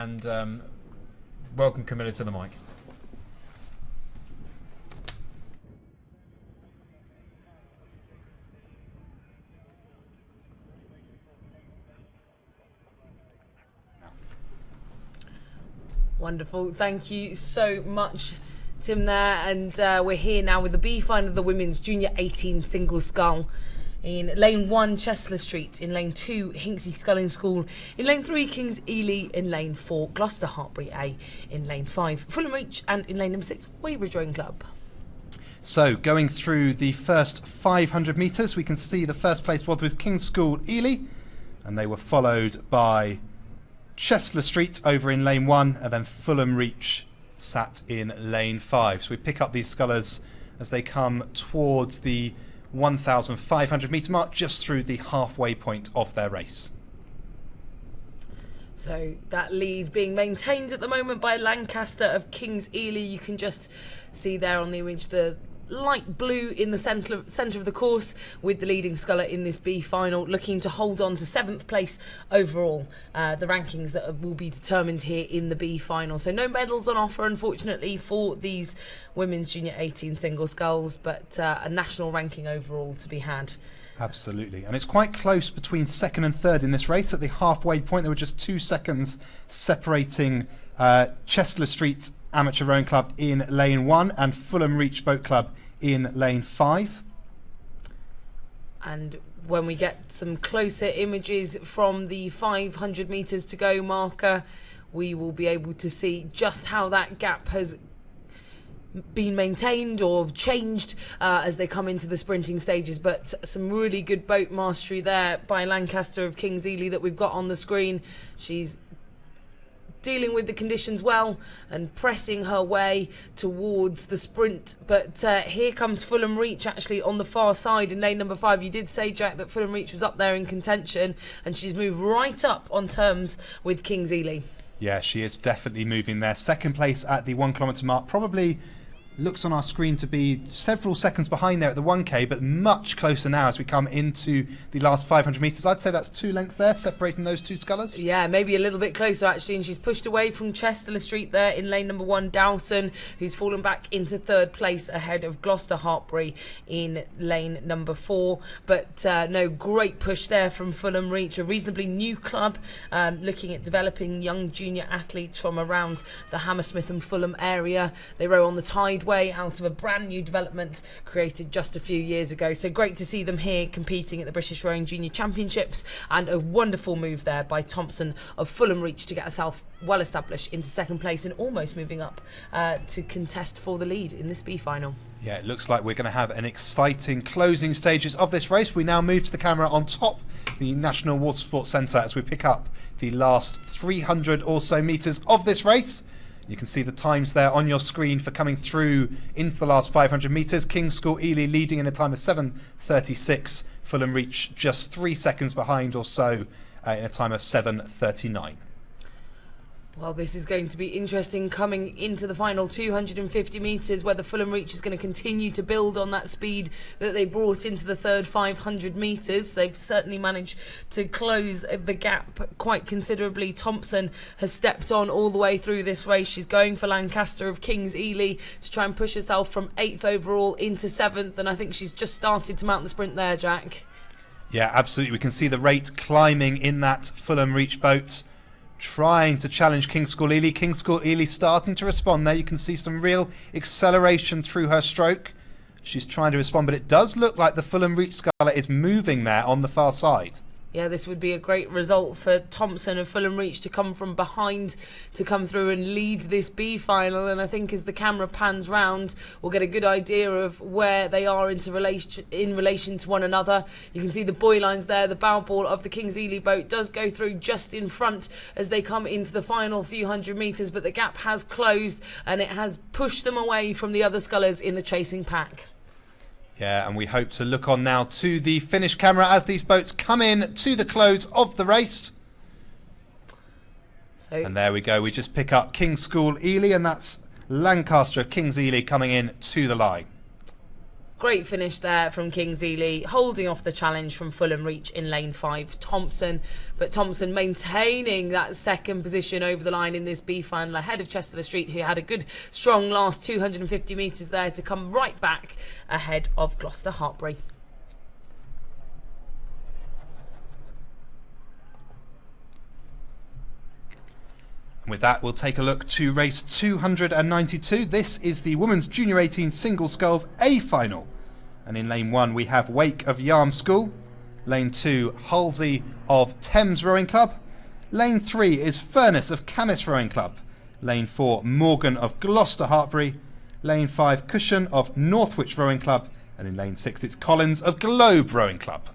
And welcome Camilla to the mic. Wonderful. Thank you so much, Tim, there. And we're here now with the B final of the women's junior 18 single scull. In lane 1, Chester Street. In lane 2, Hinksey Sculling School. In lane 3, Kings Ely. In lane 4, Gloucester Hartbury A. In lane 5, Fulham Reach. And in lane number 6, Weybridge Rowing Club. So going through the first 500 metres, we can see the first place was with King's School Ely, and they were followed by Chester Street over in lane 1, and then Fulham Reach sat in lane 5. So we pick up these scullers as they come towards the 1,500 metre mark, just through the halfway point of their race. So that lead being maintained at the moment by Lancaster of Kings Ely. You can just see there on the image the light blue in the centre of the course, with the leading sculler in this B final looking to hold on to 7th place overall. The rankings that will be determined here in the B final. So no medals on offer, unfortunately, for these women's junior 18 single sculls, but a national ranking overall to be had. Absolutely, and it's quite close between 2nd and 3rd in this race. At the halfway point, there were just 2 seconds separating Chester Street Amateur Rowing Club in lane 1 and Fulham Reach Boat Club in lane 5. And when we get some closer images from the 500 metres to go marker, we will be able to see just how that gap has been maintained or changed as they come into the sprinting stages. But some really good boat mastery there by Lancaster of Kings Ely that we've got on the screen. She's dealing with the conditions well and pressing her way towards the sprint. But here comes Fulham Reach actually on the far side in lane number 5. You did say, Jack, that Fulham Reach was up there in contention, and she's moved right up on terms with Kings Ely. Yeah, she is definitely moving there. 2nd place at the 1 kilometre mark. Probably looks on our screen to be several seconds behind there at the 1k, but much closer now as we come into the last 500 metres. I'd say that's 2 lengths there separating those 2 scullers. Yeah, maybe a little bit closer actually, and she's pushed away from Chester Street there in lane number 1, Dowson, who's fallen back into 3rd place ahead of Gloucester Hartbury in lane number 4. But no, great push there from Fulham Reach, a reasonably new club looking at developing young junior athletes from around the Hammersmith and Fulham area. They row on the Tideway out of a brand new development created just a few years ago. So great to see them here competing at the British Rowing Junior Championships, and a wonderful move there by Thompson of Fulham Reach to get herself well established into 2nd place and almost moving up to contest for the lead in this B final. Yeah, it looks like we're going to have an exciting closing stages of this race. We now move to the camera on top the National Water Sports Centre as we pick up the last 300 or so metres of this race. You can see the times there on your screen for coming through into the last 500 metres. King's School Ely leading in a time of 7:36. Fulham Reach just 3 seconds behind or so in a time of 7:39. Well, this is going to be interesting coming into the final 250 metres, whether Fulham Reach is going to continue to build on that speed that they brought into the third 500 metres. They've certainly managed to close the gap quite considerably. Thompson has stepped on all the way through this race. She's going for Lancaster of Kings Ely to try and push herself from 8th overall into 7th, and I think she's just started to mount the sprint there, Jack. Yeah, absolutely. We can see the rate climbing in that Fulham Reach boat, trying to challenge King's School Ely. King's School Ely starting to respond there. You can see some real acceleration through her stroke. She's trying to respond, but it does look like the Fulham Reach sculler is moving there on the far side. Yeah, this would be a great result for Thompson of Fulham Reach to come from behind to come through and lead this B final. And I think as the camera pans round, we'll get a good idea of where they are in relation to one another. You can see the buoy lines there. The bow ball of the Kings Ely boat does go through just in front as they come into the final few hundred metres, but the gap has closed and it has pushed them away from the other scullers in the chasing pack. Yeah, and we hope to look on now to the finish camera as these boats come in to the close of the race. And there we go. We just pick up King's School Ely, and that's Lancaster of Kings Ely coming in to the line. Great finish there from Kingsley, holding off the challenge from Fulham Reach in lane 5, Thompson. But Thompson maintaining that second position over the line in this B final ahead of Chester Street, who had a good, strong last 250 metres there to come right back ahead of Gloucester Hartbury. With that, we'll take a look to race 292. This is the Women's Junior 18 Single Sculls A final. And in lane 1, we have Wake of Yarm School. Lane 2, Halsey of Thames Rowing Club. Lane 3 is Furness of Camas Rowing Club. Lane 4, Morgan of Gloucester Hartbury. Lane 5, Cushion of Northwich Rowing Club. And in lane 6, it's Collins of Globe Rowing Club.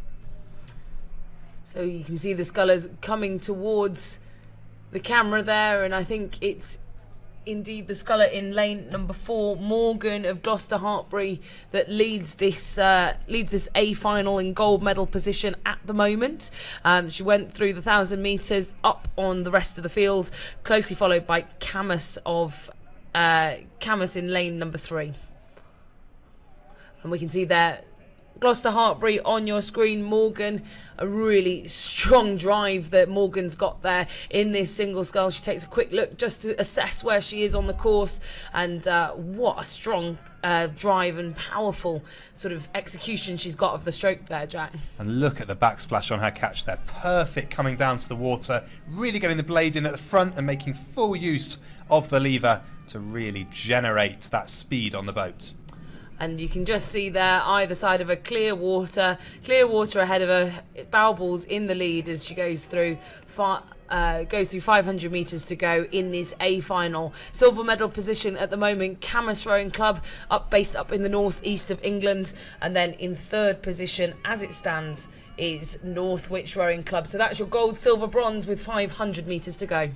So you can see the scullers coming towards the camera there, and I think it's indeed the sculler in lane number 4, Morgan of Gloucester Hartbury, that leads this A final in gold medal position at the moment. She went through the 1,000 metres up on the rest of the field, closely followed by Camas in lane number 3. And we can see there Gloucester Hartbury on your screen. Morgan, a really strong drive that Morgan's got there in this single scull. She takes a quick look just to assess where she is on the course, and what a strong drive and powerful sort of execution she's got of the stroke there, Jack. And look at the backsplash on her catch there. Perfect coming down to the water, really getting the blade in at the front and making full use of the lever to really generate that speed on the boat. And you can just see there either side of her clear water ahead of her, bow balls in the lead as she goes through 500 metres to go in this A final. Silver medal position at the moment, Camas Rowing Club, based up in the northeast of England, and then in third position as it stands is Northwich Rowing Club. So that's your gold, silver, bronze with 500 metres to go.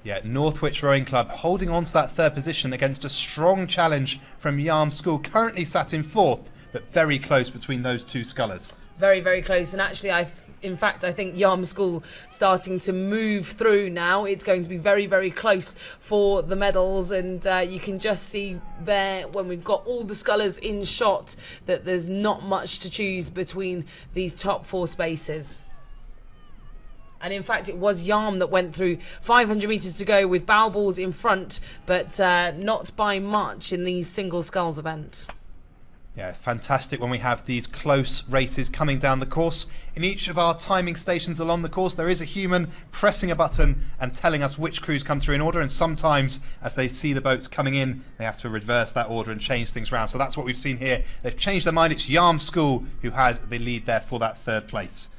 Yeah, Northwich Rowing Club holding on to that third position against a strong challenge from Yarm School, currently sat in 4th, but very close between those two scullers. Very, very close. And actually, I think Yarm School starting to move through now. It's going to be very, very close for the medals. And you can just see there, when we've got all the scullers in shot, that there's not much to choose between these top 4 spaces. And in fact, it was Yarm that went through 500 metres to go with bow balls in front, but not by much in these single sculls event. Yeah, fantastic when we have these close races coming down the course. In each of our timing stations along the course, there is a human pressing a button and telling us which crews come through in order. And sometimes, as they see the boats coming in, they have to reverse that order and change things around. So that's what we've seen here. They've changed their mind. It's Yarm School who has the lead there for that third place.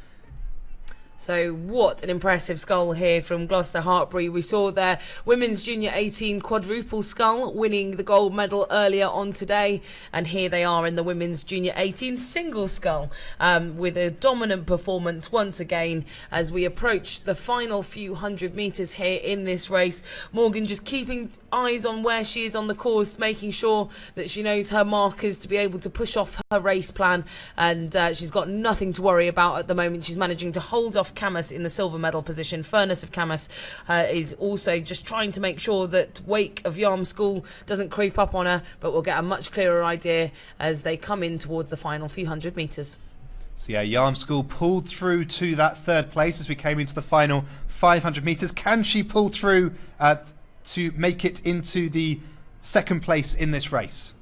So what an impressive scull here from Gloucester Hartbury. We saw their Women's Junior 18 quadruple scull winning the gold medal earlier on today. And here they are in the Women's Junior 18 single scull with a dominant performance once again as we approach the final few hundred metres here in this race. Morgan just keeping eyes on where she is on the course, making sure that she knows her markers to be able to push off her race plan. And she's got nothing to worry about at the moment. She's managing to hold off Camas in the silver medal position. Furness of Camas is also just trying to make sure that Wake of Yarm School doesn't creep up on her, but we'll get a much clearer idea as they come in towards the final few hundred metres. So yeah, Yarm School pulled through to that third place as we came into the final 500 metres. Can she pull through to make it into the second place in this race?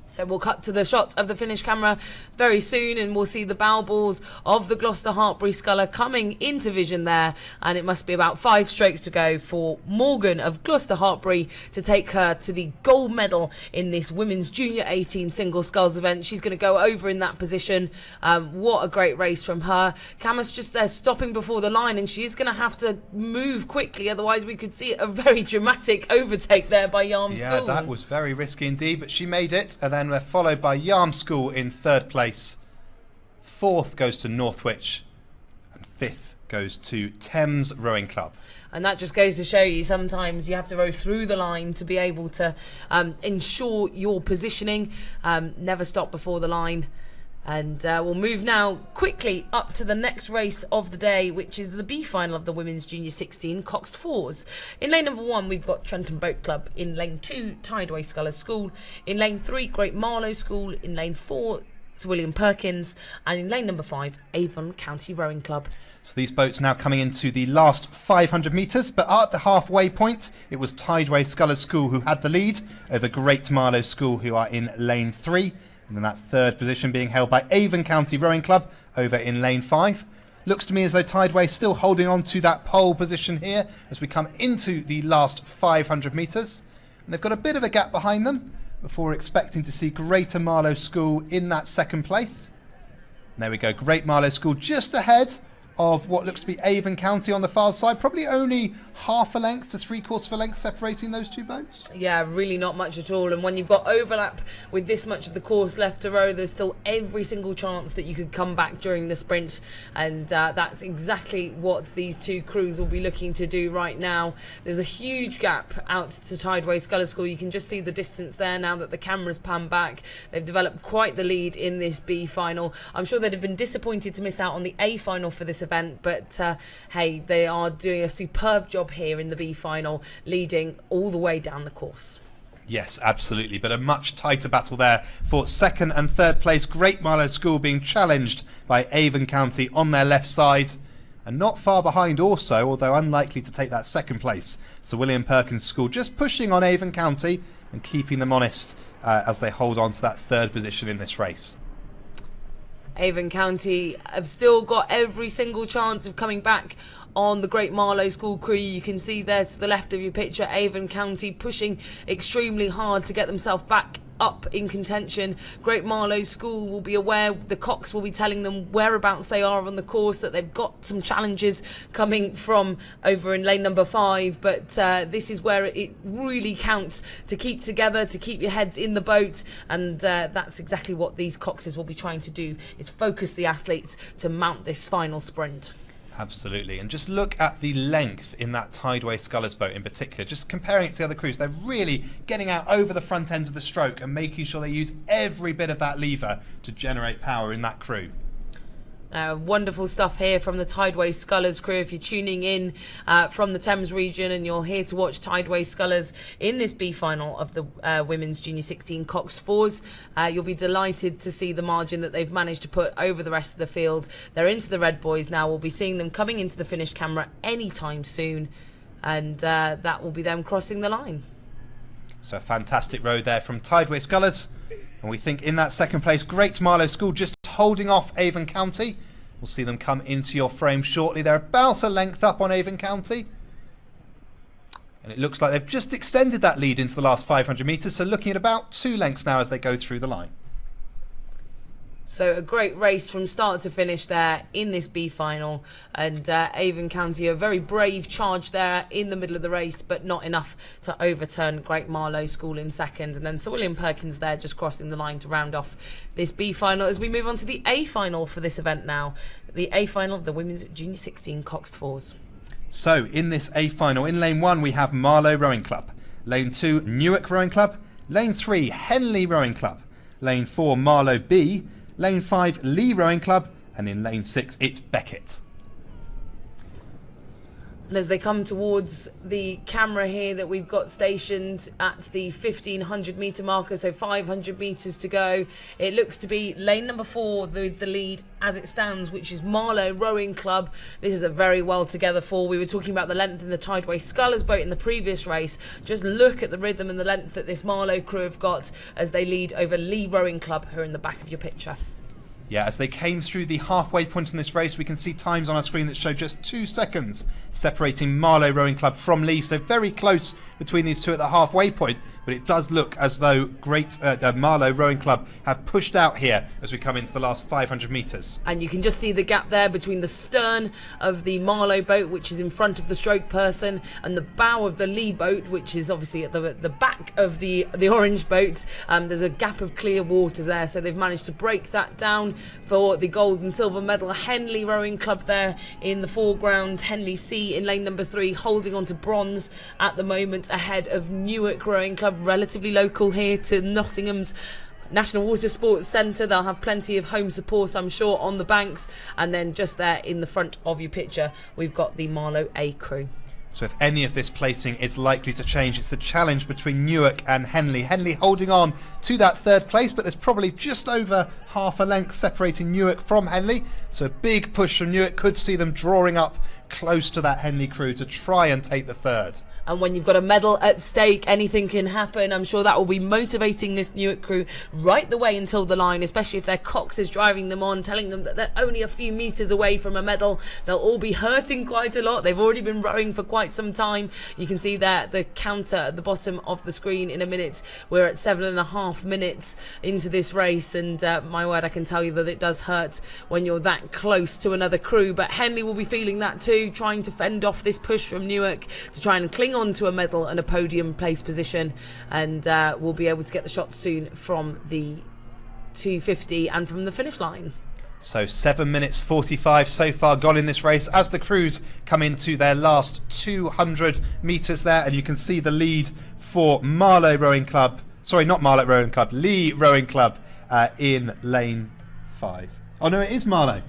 So we'll cut to the shot of the finish camera very soon, and we'll see the bow balls of the Gloucester Hartbury sculler coming into vision there. And it must be about 5 strokes to go for Morgan of Gloucester Hartbury to take her to the gold medal in this Women's Junior 18 single sculls event. She's going to go over in that position. What a great race from her. Camas just there stopping before the line, and she's going to have to move quickly, otherwise we could see a very dramatic overtake there by Yarm School. Yeah, that was very risky indeed, but she made it. And then we're followed by Yarm School in third place. 4th goes to Northwich, and 5th goes to Thames Rowing Club. And that just goes to show you sometimes you have to row through the line to be able to ensure your positioning. Never stop before the line. And we'll move now quickly up to the next race of the day, which is the B final of the Women's Junior 16 Coxed Fours. In lane number 1, we've got Trenton Boat Club. In lane 2, Tideway Scullers School. In lane 3, Great Marlow School. In lane 4, Sir William Perkins. And in lane number 5, Avon County Rowing Club. So these boats now coming into the last 500 metres, but at the halfway point, it was Tideway Scullers School who had the lead over Great Marlow School, who are in lane 3. And then that third position being held by Avon County Rowing Club over in lane 5. Looks to me as though Tideway still holding on to that pole position here as we come into the last 500 metres. And they've got a bit of a gap behind them before expecting to see Greater Marlow School in that second place. And there we go, Great Marlow School just ahead of what looks to be Avon County on the far side. Probably only half a length to 3/4 of a length separating those two boats. Yeah, really not much at all. And when you've got overlap with this much of the course left to row, there's still every single chance that you could come back during the sprint. And that's exactly what these two crews will be looking to do right now. There's a huge gap out to Tideway Scullers School. You can just see the distance there now that the cameras pan back. They've developed quite the lead in this B final. I'm sure they'd have been disappointed to miss out on the A final for this event, but hey, they are doing a superb job here in the B final, leading all the way down the course. Yes, absolutely, but a much tighter battle there for second and third place. Great Marlow School being challenged by Avon County on their left side, and not far behind also, although unlikely to take that second place. So William Perkins School just pushing on Avon County and keeping them honest as they hold on to that third position in this race. Avon County have still got every single chance of coming back on the Great Marlow School crew. You can see there to the left of your picture, Avon County pushing extremely hard to get themselves back up in contention. Great Marlow School will be aware, the Cox will be telling them whereabouts they are on the course, that they've got some challenges coming from over in lane number 5, but this is where it really counts to keep together, to keep your heads in the boat, and that's exactly what these Coxes will be trying to do, is focus the athletes to mount this final sprint. Absolutely, and just look at the length in that Tideway Scullers boat in particular. Just comparing it to the other crews, they're really getting out over the front ends of the stroke and making sure they use every bit of that lever to generate power in that crew. Wonderful stuff here from the Tideway Scullers crew. If you're tuning in from the Thames region and you're here to watch Tideway Scullers in this B final of the Women's Junior 16 Coxed Fours, you'll be delighted to see the margin that they've managed to put over the rest of the field. They're into the Red Boys now. We'll be seeing them coming into the finish camera anytime soon, and that will be them crossing the line. So a fantastic row there from Tideway Scullers. And we think in that second place, Great Marlow School just holding off Avon County. We'll see them come into your frame shortly. They're about a length up on Avon County. And it looks like they've just extended that lead into the last 500 metres. So looking at about 2 lengths now as they go through the line. So a great race from start to finish there in this B final, and Avon County a very brave charge there in the middle of the race, but not enough to overturn Great Marlow School in second, and then Sir William Perkins there just crossing the line to round off this B final as we move on to the A final for this event now, the A final of the Women's Junior 16 Coxed Fours. So in this A final, in lane 1 we have Marlow Rowing Club, lane 2 Newark Rowing Club, lane 3 Henley Rowing Club, lane 4 Marlow B, lane 5 Lee Rowing Club, and in lane 6 it's Beckett. And as they come towards the camera here that we've got stationed at the 1500 metre marker, so 500 metres to go, it looks to be lane number 4, the lead as it stands, which is Marlow Rowing Club. This is a very well together four. We were talking about the length in the Tideway Scullers boat in the previous race. Just look at the rhythm and the length that this Marlow crew have got as they lead over Lee Rowing Club, who are in the back of your picture. Yeah, as they came through the halfway point in this race, we can see times on our screen that show just 2 seconds separating Marlow Rowing Club from Lee. So very close between these two at the halfway point, but it does look as though the Marlow Rowing Club have pushed out here as we come into the last 500 metres. And you can just see the gap there between the stern of the Marlow boat, which is in front of the stroke person, and the bow of the Lee boat, which is obviously at the back of the orange boat. There's a gap of clear waters there, so they've managed to break that down for the gold and silver medal. Henley Rowing Club there in the foreground. Henley C in lane number 3, holding on to bronze at the moment, ahead of Newark Rowing Club, relatively local here to Nottingham's National Water Sports Centre. They'll have plenty of home support, I'm sure, on the banks. And then just there in the front of your picture, we've got the Marlow A crew. So if any of this placing is likely to change, it's the challenge between Newark and Henley. Henley holding on to that third place, but there's probably just over half a length separating Newark from Henley. So a big push from Newark could see them drawing up close to that Henley crew to try and take the third. And when you've got a medal at stake, anything can happen. I'm sure that will be motivating this Newark crew right the way until the line, especially if their cox is driving them on, telling them that they're only a few metres away from a medal. They'll all be hurting quite a lot. They've already been rowing for quite some time. You can see there the counter at the bottom of the screen in a minute. We're at 7.5 minutes into this race, and my word, I can tell you that it does hurt when you're that close to another crew. But Henley will be feeling that too, trying to fend off this push from Newark to try and cling on to a medal and a podium place position, and we'll be able to get the shots soon from the 250 and from the finish line. So 7 minutes 45 so far gone in this race as the crews come into their last 200 metres there, and you can see the lead for Marlow Rowing Club, sorry, not Marlow Rowing Club, Lee Rowing Club in lane 5. Oh no, it is Marlow.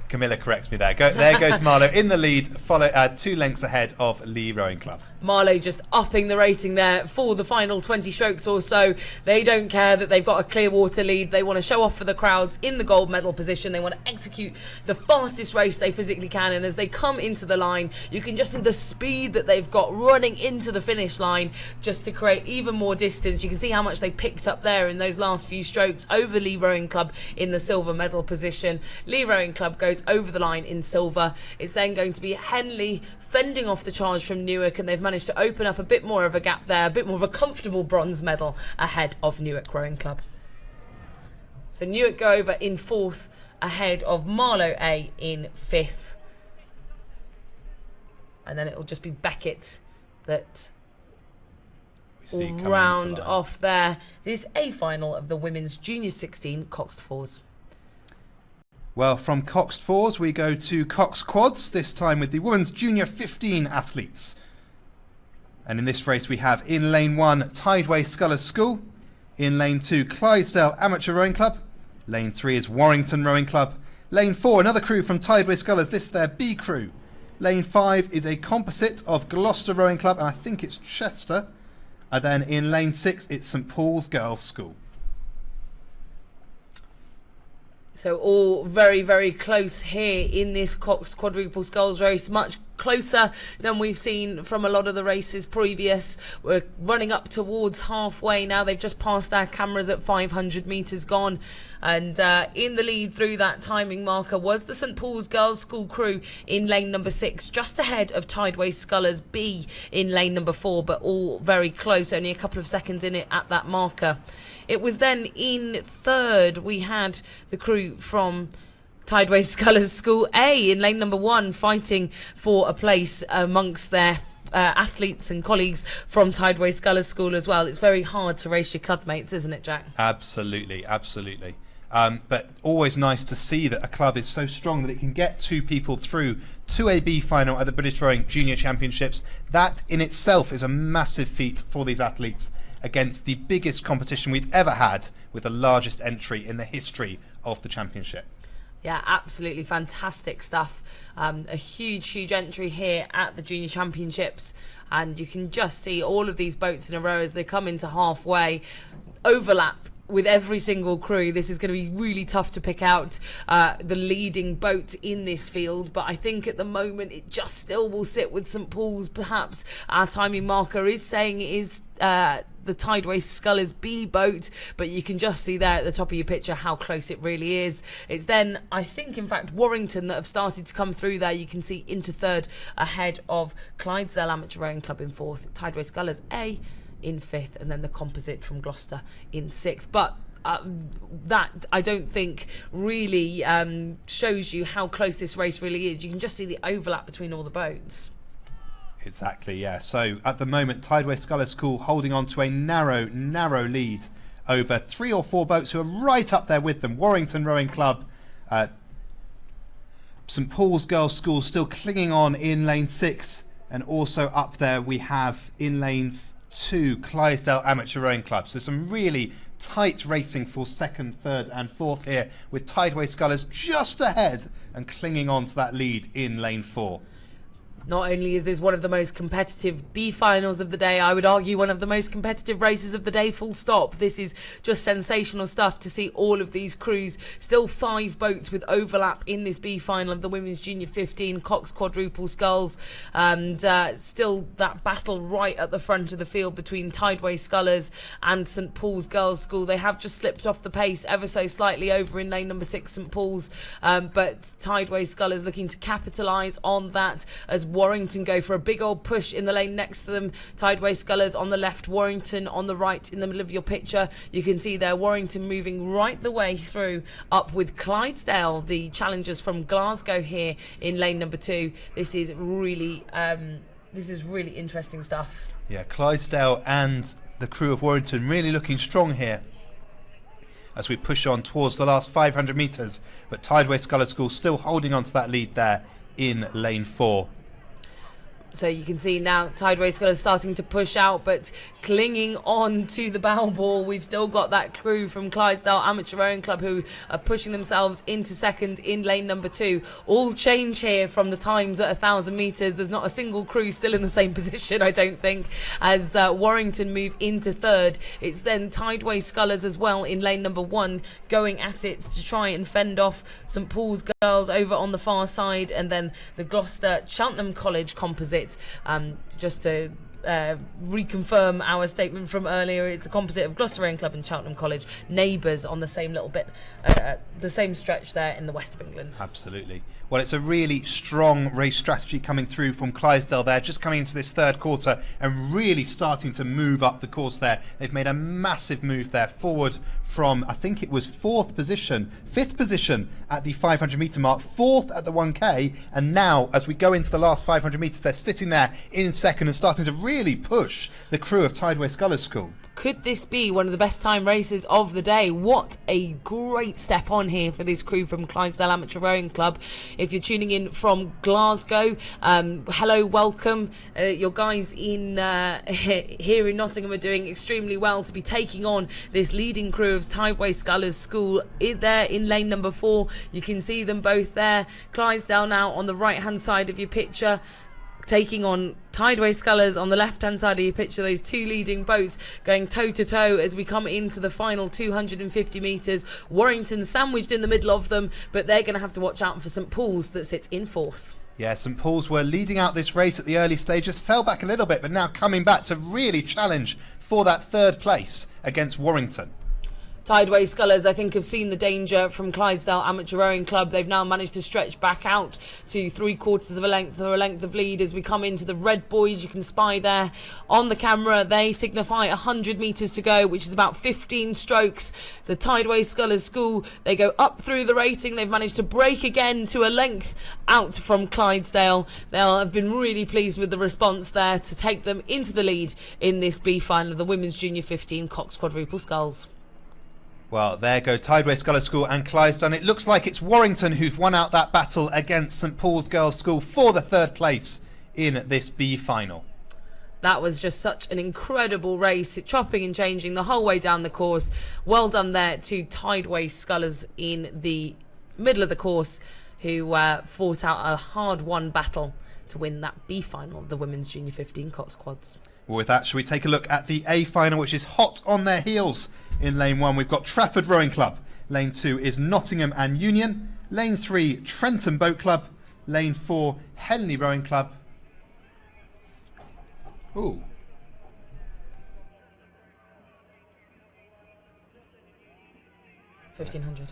Camilla corrects me there. There goes Marlow in the lead, 2 lengths ahead of Lee Rowing Club. Marlow just upping the rating there for the final 20 strokes or so. They don't care that they've got a clear water lead. They want to show off for the crowds in the gold medal position. They want to execute the fastest race they physically can. And as they come into the line, you can just see the speed that they've got running into the finish line just to create even more distance. You can see how much they picked up there in those last few strokes over Lee Rowing Club in the silver medal position. Lee Rowing Club goes over the line in silver. It's then going to be Henley fending off the charge from Newark, and they've managed to open up a bit more of a gap there, a bit more of a comfortable bronze medal ahead of Newark Rowing Club. So Newark go over in 4th ahead of Marlow A in 5th. And then it'll just be Beckett that will round off there. This A final of the women's junior 16 coxed fours. Well, from coxed fours we go to coxed quads, this time with the women's junior 15 athletes. And in this race we have in lane 1 Tideway Scullers School, in lane 2 Clydesdale Amateur Rowing Club, lane 3 is Warrington Rowing Club, lane 4 another crew from Tideway Scullers, this their B crew, lane 5 is a composite of Gloucester Rowing Club, and I think it's Chester, and then in lane 6 it's St Paul's Girls' School. So all very, very close here in this Cox quadruple sculls race. Much closer than we've seen from a lot of the races previous. We're running up towards halfway now. They've just passed our cameras at 500 metres gone. And in the lead through that timing marker was the St Paul's Girls' School crew in lane number 6, just ahead of Tideway Scullers B in lane number 4, but all very close, only a couple of seconds in it at that marker. It was then in 3rd we had the crew from Tideway Scullers School A in lane number 1 fighting for a place amongst their athletes and colleagues from Tideway Scullers School as well. It's very hard to race your club mates, isn't it, Jack? Absolutely, absolutely. But always nice to see that a club is so strong that it can get 2 people through to a B final at the British Rowing Junior Championships. That in itself is a massive feat for these athletes against the biggest competition we've ever had, with the largest entry in the history of the championship. Yeah, absolutely fantastic stuff. A huge entry here at the Junior Championships, and you can just see all of these boats in a row as they come into halfway. Overlap with every single crew. This is going to be really tough to pick out the leading boat in this field, but I think at the moment it just still will sit with St Paul's. Perhaps our timing marker is saying it is the Tideway Scullers B boat, but you can just see there at the top of your picture how close it really is. It's then, I think, in fact, Warrington that have started to come through there. You can see into 3rd ahead of Clydesdale Amateur Rowing Club in 4th, Tideway Scullers A in 5th, and then the composite from Gloucester in 6th. But that I don't think really shows you how close this race really is. You can just see the overlap between all the boats. Exactly, yeah. So at the moment, Tideway Scullers School holding on to a narrow lead over 3 or 4 boats who are right up there with them. Warrington Rowing Club, St Paul's Girls' School still clinging on in lane 6, and also up there we have in lane 2 Clydesdale Amateur Rowing Club. So some really tight racing for second, third and fourth here, with Tideway Scullers just ahead and clinging on to that lead in lane 4. Not only is this one of the most competitive B finals of the day, I would argue one of the most competitive races of the day, full stop. This is just sensational stuff to see all of these crews. Still 5 boats with overlap in this B final of the Women's Junior 15 Cox quadruple sculls. And still that battle right at the front of the field between Tideway Scullers and St Paul's Girls' School. They have just slipped off the pace ever so slightly over in lane number 6, St Paul's. But Tideway Scullers looking to capitalise on that as Warrington go for a big old push in the lane next to them. Tideway Scullers on the left, Warrington on the right in the middle of your picture. You can see there Warrington moving right the way through, up with Clydesdale, the challengers from Glasgow here in lane number 2. This is really interesting stuff. Yeah, Clydesdale and the crew of Warrington really looking strong here as we push on towards the last 500 metres, but Tideway Scullers School still holding on to that lead there in lane 4. So you can see now Tideway Scullers starting to push out, but clinging on to the bow ball. We've still got that crew from Clydesdale Amateur Rowing Club who are pushing themselves into second in lane number 2. All change here from the times at 1,000 metres. There's not a single crew still in the same position, I don't think, as Warrington move into third. It's then Tideway Scullers as well in lane number 1 going at it to try and fend off St Paul's Girls over on the far side, and then the Gloucester Cheltenham College composite. Just to reconfirm our statement from earlier, it's a composite of Gloucester Rowing Club and Cheltenham College, neighbours on the same little bit, the same stretch there in the west of England. Absolutely. Well, it's a really strong race strategy coming through from Clydesdale there, just coming into this third quarter and really starting to move up the course there. They've made a massive move there forward from, I think it was 5th position at the 500 metre mark, 4th at the 1k, and now as we go into the last 500 metres, they're sitting there in second and starting to really push the crew of Tideway Scullers School. Could this be one of the best time races of the day? What a great step on here for this crew from Clydesdale Amateur Rowing Club. If you're tuning in from Glasgow, hello, welcome. Your guys in here in Nottingham are doing extremely well to be taking on this leading crew of Tideway Scullers School there in lane number 4. You can see them both there. Clydesdale now on the right hand side of your picture, taking on Tideway Scullers on the left-hand side of your picture. Those 2 leading boats going toe-to-toe as we come into the final 250 metres. Warrington sandwiched in the middle of them, but they're going to have to watch out for St Paul's that sits in 4th. Yeah, St Paul's were leading out this race at the early stages, fell back a little bit, but now coming back to really challenge for that 3rd place against Warrington. Tideway Scullers, I think, have seen the danger from Clydesdale Amateur Rowing Club. They've now managed to stretch back out to 3/4 of a length or a length of lead as we come into the red buoys. You can spy there on the camera. They signify 100 metres to go, which is about 15 strokes. The Tideway Scullers School, they go up through the rating. They've managed to break again to a length out from Clydesdale. They'll have been really pleased with the response there to take them into the lead in this B final of the Women's Junior 15 Cox quadruple sculls. Well, there go Tideway Scullers School and Clydesdale. It looks like it's Warrington who've won out that battle against St Paul's Girls' School for the 3rd place in this B final. That was just such an incredible race, chopping and changing the whole way down the course. Well done there to Tideway Scullers in the middle of the course, who fought out a hard-won battle to win that B final of the Women's Junior 15 Cox quads. Well, with that, shall we take a look at the A final, which is hot on their heels? In lane 1, we've got Trafford Rowing Club. Lane 2 is Nottingham and Union. Lane 3, Trenton Boat Club. Lane 4, Henley Rowing Club. Ooh. $1,500.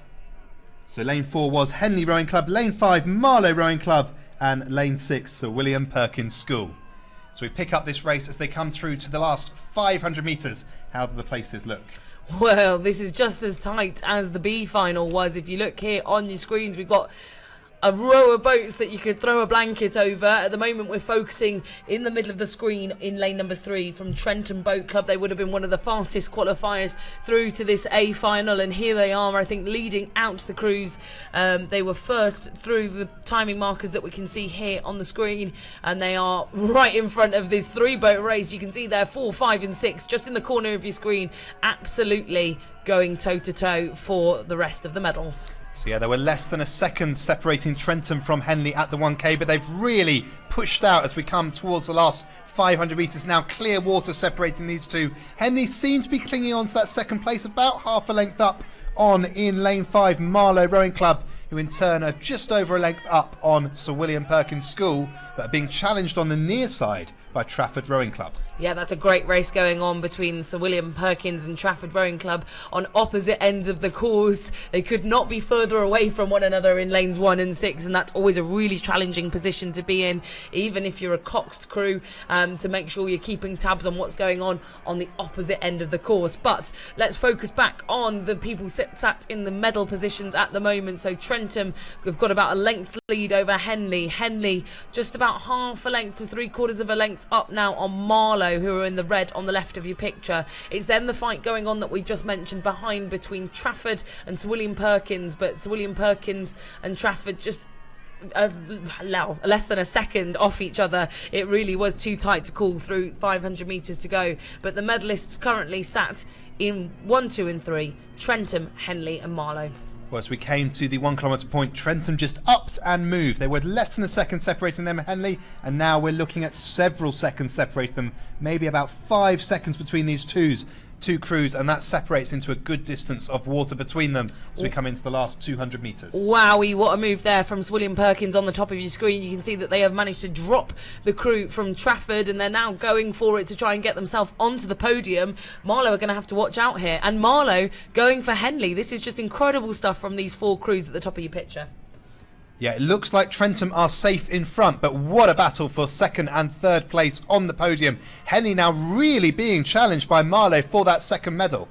So lane 4 was Henley Rowing Club. Lane 5, Marlow Rowing Club. And lane 6, Sir William Perkins School. So we pick up this race as they come through to the last 500 metres. How do the places look? Well, this is just as tight as the B final was. If you look here on your screens, we've got a row of boats that you could throw a blanket over. At the moment, we're focusing in the middle of the screen in lane number 3 from Trenton Boat Club. They would have been one of the fastest qualifiers through to this A final, and here they are, I think, leading out the cruise. They were first through the timing markers that we can see here on the screen, and they are right in front of this 3-boat race. You can see there 4, 5 and 6 just in the corner of your screen, absolutely going toe-to-toe for the rest of the medals. So yeah, there were less than a second separating Trenton from Henley at the 1K, but they've really pushed out as we come towards the last 500 metres. Now clear water separating these two. Henley seems to be clinging on to that second place, about half a length up on in lane 5, Marlow Rowing Club, who in turn are just over a length up on Sir William Perkins School, but are being challenged on the near side by Trafford Rowing Club. Yeah, that's a great race going on between Sir William Perkins and Trafford Rowing Club on opposite ends of the course. They could not be further away from one another in lanes 1 and 6, and that's always a really challenging position to be in, even if you're a coxed crew, to make sure you're keeping tabs on what's going on the opposite end of the course. But let's focus back on the people sat in the medal positions at the moment. So Trenton have got about a length lead over Henley. Henley just about half a length to 3/4 of a length up now on Marlow, who are in the red on the left of your picture. It's then the fight going on that we just mentioned behind between Trafford and Sir William Perkins, but Sir William Perkins and Trafford just less than a second off each other. It really was too tight to call through 500 metres to go. But the medalists currently sat in 1, 2 and 3, Trenton, Henley and Marlow. Well, as we came to the 1 kilometre point, Trenton just upped and moved. They were less than a second separating them and Henley, and now we're looking at several seconds separating them, maybe about 5 seconds between these two crews, and that separates into a good distance of water between them as we come into the last 200 metres. Wowie, what a move there from Sir William Perkins on the top of your screen. You can see that they have managed to drop the crew from Trafford, and they're now going for it to try and get themselves onto the podium. Marlow are going to have to watch out here, and Marlow going for Henley. This is just incredible stuff from these 4 crews at the top of your picture. Yeah, it looks like Trenton are safe in front, but what a battle for 2nd and 3rd place on the podium. Henley now really being challenged by Marlow for that 2nd medal.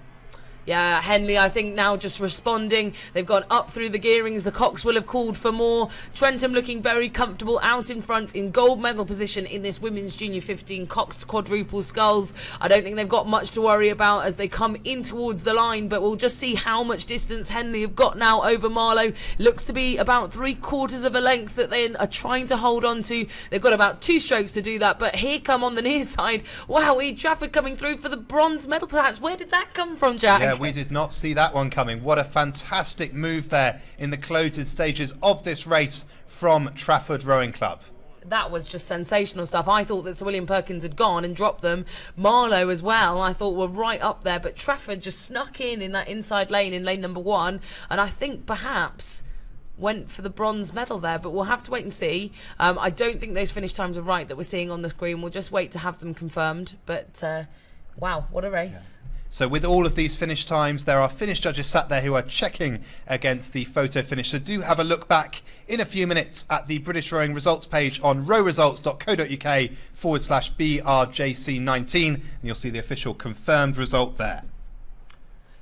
Yeah, Henley, I think now just responding. They've gone up through the gearings. The Cox will have called for more. Trenton looking very comfortable out in front in gold medal position in this Women's Junior 15 Coxed quadruple sculls. I don't think they've got much to worry about as they come in towards the line, but we'll just see how much distance Henley have got now over Marlow. Looks to be about 3/4 of a length that they are trying to hold on to. They've got about 2 strokes to do that, but here come on the near side. Wow, Trafford coming through for the bronze medal perhaps. Where did that come from, Jack? Yeah, we did not see that one coming. What a fantastic move there in the closed stages of this race from Trafford Rowing Club. That was just sensational stuff. I thought that Sir William Perkins had gone and dropped them. Marlow as well, I thought were right up there, but Trafford just snuck in that inside lane in lane number 1, and I think perhaps went for the bronze medal there, but we'll have to wait and see. I don't think those finish times are right that we're seeing on the screen. We'll just wait to have them confirmed, but wow, what a race. Yeah. So with all of these finish times, there are finish judges sat there who are checking against the photo finish. So do have a look back in a few minutes at the British Rowing results page on rowresults.co.uk/BRJC19, and you'll see the official confirmed result there.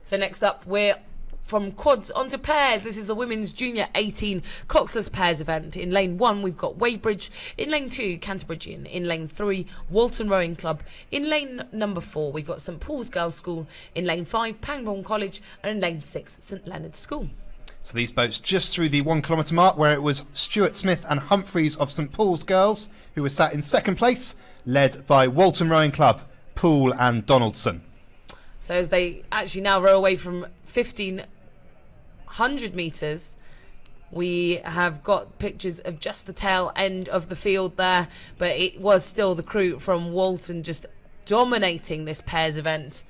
So next up, we're from quads onto pairs. This is the Women's Junior 18 Coxless Pairs event. In lane 1, we've got Weybridge. In lane 2, Canterbury. In lane 3, Walton Rowing Club. In lane number 4, we've got St Paul's Girls' School. In lane 5, Pangbourne College. And in lane 6, St Leonard's School. So these boats just through the 1 kilometre mark, where it was Stuart Smith and Humphreys of St Paul's Girls who were sat in 2nd place, led by Walton Rowing Club, Poole and Donaldson. So as they actually now row away from 1,500 metres, we have got pictures of just the tail end of the field there, but it was still the crew from Walton just dominating this pairs event.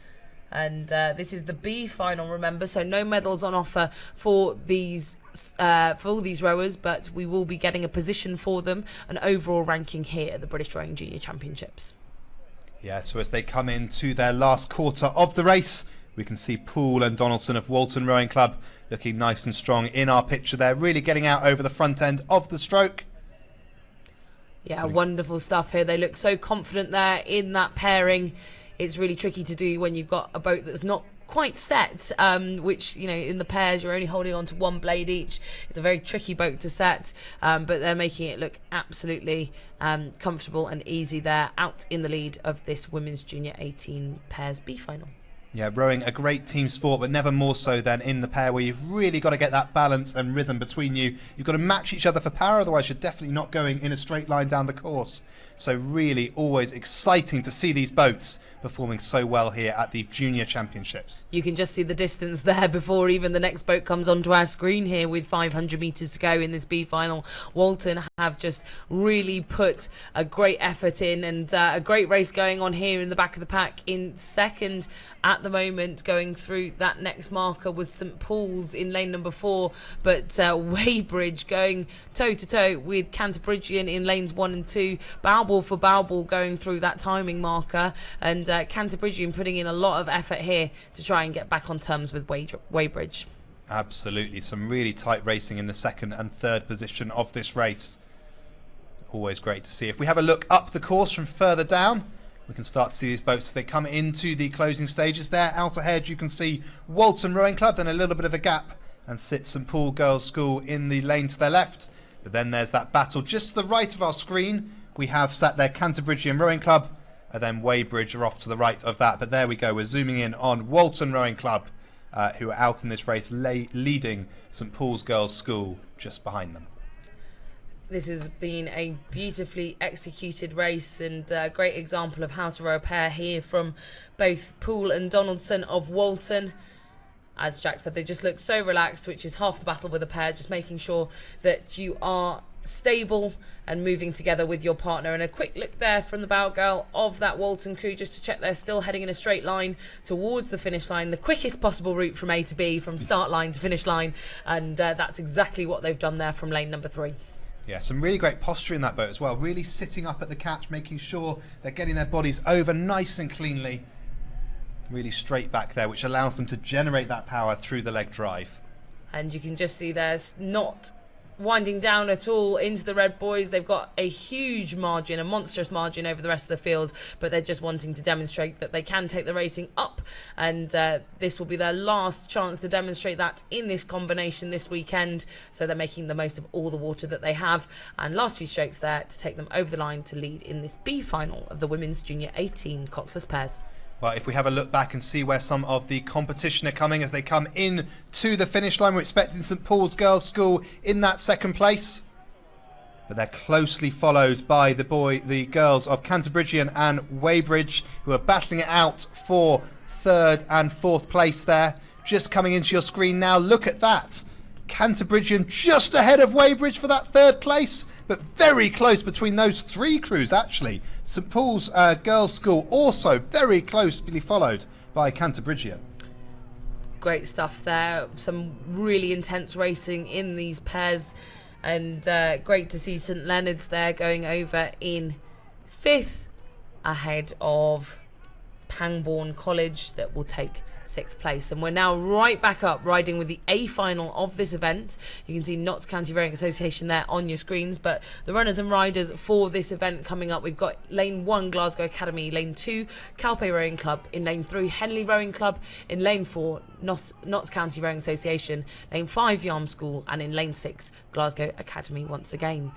And this is the B final, remember, so no medals on offer for these for all these rowers, but we will be getting a position for them, an overall ranking here at the British Rowing Junior Championships. Yeah, so as they come into their last quarter of the race, we can see Poole and Donaldson of Walton Rowing Club looking nice and strong in our picture there, really getting out over the front end of the stroke. Yeah, wonderful stuff here. They look so confident there in that pairing it's really tricky to do when you've got a boat that's not quite set, which, you know, in the pairs you're only holding on to one blade each. It's a very tricky boat to set, but they're making it look absolutely comfortable and easy there, out in the lead of this Women's Junior 18 Pairs B final. Yeah, rowing, a great team sport, but never more so than in the pair, where you've really got to get that balance and rhythm between you. You've got to match each other for power, otherwise you're definitely not going in a straight line down the course. So really always exciting to see these boats performing so well here at the Junior Championships. You can just see the distance there before even the next boat comes onto our screen here, with 500 metres to go in this B final. Walton have just really put a great effort in, and a great race going on here in the back of the pack. In second at the moment, going through that next marker, was St Paul's in lane number 4, but Weybridge going toe to toe with Canterbridgian in lanes 1 and 2. Bowball for Bowball going through that timing marker, and Canterbridgian putting in a lot of effort here to try and get back on terms with Weybridge. Absolutely, some really tight racing in the second and third position of this race. Always great to see. If we have a look up the course from further down, we can start to see these boats as they come into the closing stages there. Out ahead you can see Walton Rowing Club, then a little bit of a gap, and sits St Paul Girls' School in the lane to their left. But then there's that battle just to the right of our screen. We have sat there Canterbridgian Rowing Club, and then Weybridge are off to the right of that. But there we go, we're zooming in on Walton Rowing Club, who are out in this race, leading St Paul's Girls' School just behind them. This has been a beautifully executed race, and a great example of how to row a pair here from both Poole and Donaldson of Walton. As Jack said, they just look so relaxed, which is half the battle with a pair, just making sure that you are stable and moving together with your partner. And a quick look there from the bow girl of that Walton crew, just to check they're still heading in a straight line towards the finish line, the quickest possible route from A to B, from start line to finish line, and that's exactly what they've done there from lane number 3. Yeah, some really great posture in that boat as well, really sitting up at the catch, making sure they're getting their bodies over nice and cleanly, really straight back there, which allows them to generate that power through the leg drive. And you can just see there's not winding down at all into the red boys. They've got a huge margin, a monstrous margin over the rest of the field, but they're just wanting to demonstrate that they can take the rating up, and this will be their last chance to demonstrate that in this combination this weekend. So they're making the most of all the water that they have, and last few strokes there to take them over the line to lead in this B final of the Women's Junior 18 coxless pairs. Well, if we have a look back and see where some of the competition are coming as they come in to the finish line, we're expecting St Paul's Girls' School in that second place. But they're closely followed by the girls of Canterbridgian and Weybridge, who are battling it out for third and fourth place there. Just coming into your screen now, look at that. Canterbridgian just ahead of Weybridge for that third place, but very close between those three crews actually. St Paul's Girls' School also very closely followed by Canterbridgian. Great stuff there, some really intense racing in these pairs, and great to see St Leonard's there going over in 5th ahead of Pangbourne College, that will take 6th place. And we're now right back up riding with the A final of this event. You can see Notts County Rowing Association there on your screens, but the runners and riders for this event coming up, we've got lane 1 Glasgow Academy, lane 2 Calpe Rowing Club, in lane 3 Henley Rowing Club, in lane 4 Notts County Rowing Association, lane 5 Yarm School, and in lane 6 Glasgow Academy once again.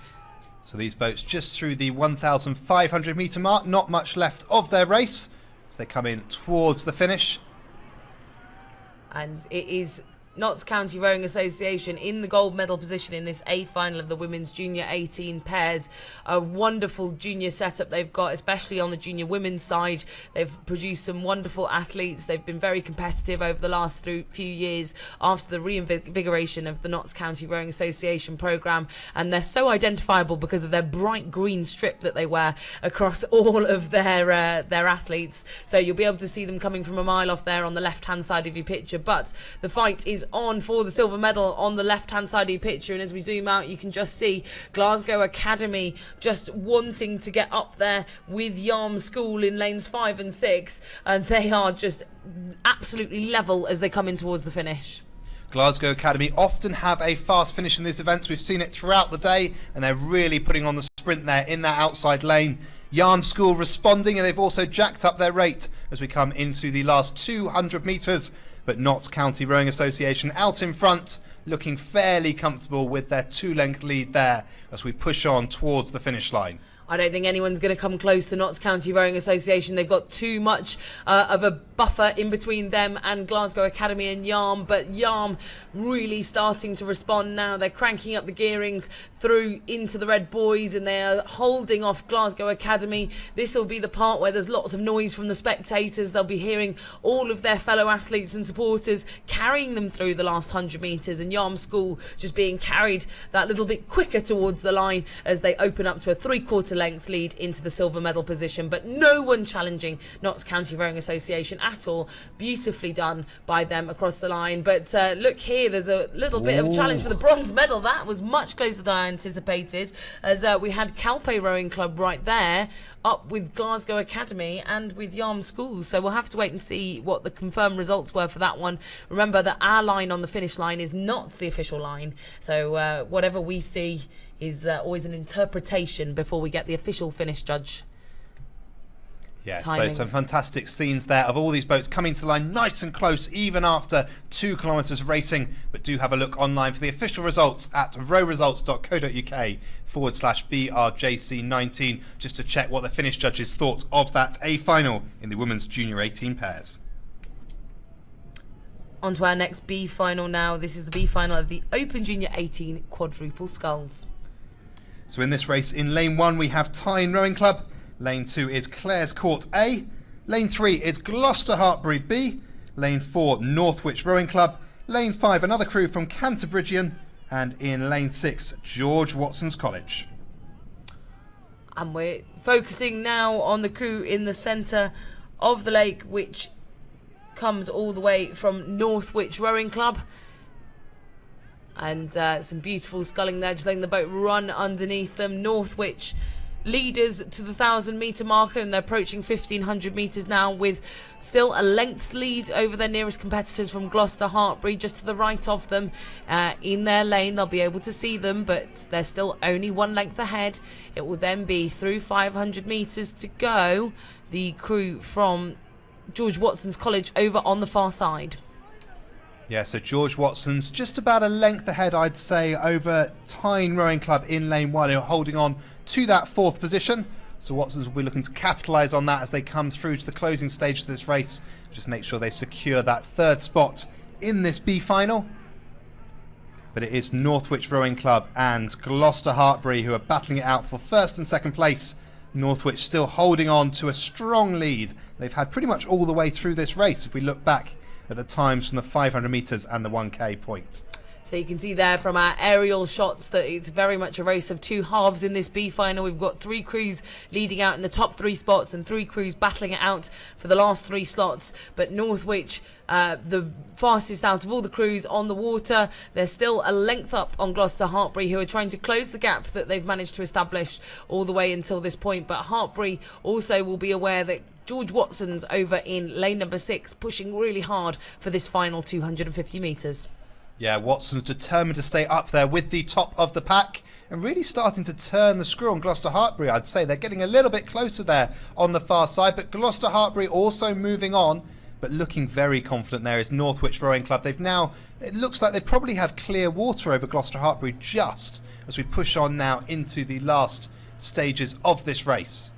So these boats just through the 1,500 metre mark, not much left of their race as they come in towards the finish. And it is Notts County Rowing Association in the gold medal position in this A final of the Women's Junior 18 pairs. A wonderful junior setup they've got, especially on the junior women's side. They've produced some wonderful athletes. They've been very competitive over the last few years after the reinvigoration of the Notts County Rowing Association programme, and they're so identifiable because of their bright green strip that they wear across all of their athletes. So you'll be able to see them coming from a mile off there on the left hand side of your picture, but the fight is on for the silver medal on the left hand side of your picture. And as we zoom out, you can just see Glasgow Academy just wanting to get up there with Yarm School in lanes 5 and 6, and they are just absolutely level as they come in towards the finish. Glasgow Academy often have a fast finish in these events. We've seen it throughout the day, and they're really putting on the sprint there in that outside lane. Yarm School responding, and they've also jacked up their rate as we come into the last 200 metres. But Notts County Rowing Association out in front, looking fairly comfortable with their 2-length lead there as we push on towards the finish line. I don't think anyone's going to come close to Notts County Rowing Association. They've got too much of a buffer in between them and Glasgow Academy and Yarm. But Yarm really starting to respond now. They're cranking up the gearings through into the Red Boys and they're holding off Glasgow Academy. This will be the part where there's lots of noise from the spectators. They'll be hearing all of their fellow athletes and supporters carrying them through the last 100 metres. And Yarm School just being carried that little bit quicker towards the line as they open up to a 3/4 length lead into the silver medal position, but no one challenging Notts County Rowing Association at all. Beautifully done by them across the line. But look here, there's a little bit of a challenge for the bronze medal. That was much closer than I anticipated, as we had Calpe Rowing Club right there up with Glasgow Academy and with Yarm School. So we'll have to wait and see what the confirmed results were for that one. Remember that our line on the finish line is not the official line, so whatever we see is always an interpretation before we get the official finish judge. Yeah, timings. So some fantastic scenes there of all these boats coming to the line nice and close, even after 2 kilometres of racing. But do have a look online for the official results at rowresults.co.uk/BRJC19, just to check what the finish judges thought of that A final in the women's junior 18 pairs. On to our next B final now. This is the B final of the Open Junior 18 quadruple sculls. So in this race, in lane 1 we have Tyne Rowing Club. Lane 2 is Clare's Court A. Lane 3 is Gloucester Hartbury B. Lane 4, Northwich Rowing Club. Lane 5, another crew from Canterbridgian. And in lane 6, George Watson's College. And we're focusing now on the crew in the centre of the lake, which comes all the way from Northwich Rowing Club. And some beautiful sculling there, just letting the boat run underneath them. Northwich leaders to the 1,000-metre marker, and they're approaching 1,500 metres now with still a length's lead over their nearest competitors from Gloucester Hartbury, just to the right of them in their lane. They'll be able to see them, but they're still only 1 length ahead. It will then be through 500 metres to go. The crew from George Watson's College over on the far side. Yeah, so George Watson's just about a length ahead, I'd say, over Tyne Rowing Club in lane 1, who are holding on to that 4th position. So Watson's will be looking to capitalise on that as they come through to the closing stage of this race. Just make sure they secure that 3rd spot in this B final. But it is Northwich Rowing Club and Gloucester Hartbury who are battling it out for 1st and 2nd place. Northwich still holding on to a strong lead. They've had pretty much all the way through this race if we look back at the times from the 500 metres and the 1k point. So you can see there from our aerial shots that it's very much a race of 2 halves in this B final. We've got 3 crews leading out in the top 3 spots and 3 crews battling it out for the last 3 slots. But Northwich, the fastest out of all the crews on the water. They're still a length up on Gloucester Hartbury, who are trying to close the gap that they've managed to establish all the way until this point. But Hartbury also will be aware that George Watson's over in lane number 6, pushing really hard for this final 250 metres. Yeah, Watson's determined to stay up there with the top of the pack and really starting to turn the screw on Gloucester Hartbury, I'd say. They're getting a little bit closer there on the far side, but Gloucester Hartbury also moving on, but looking very confident there is Northwich Rowing Club. They've now, it looks like they probably have clear water over Gloucester Hartbury just as we push on now into the last stages of this race.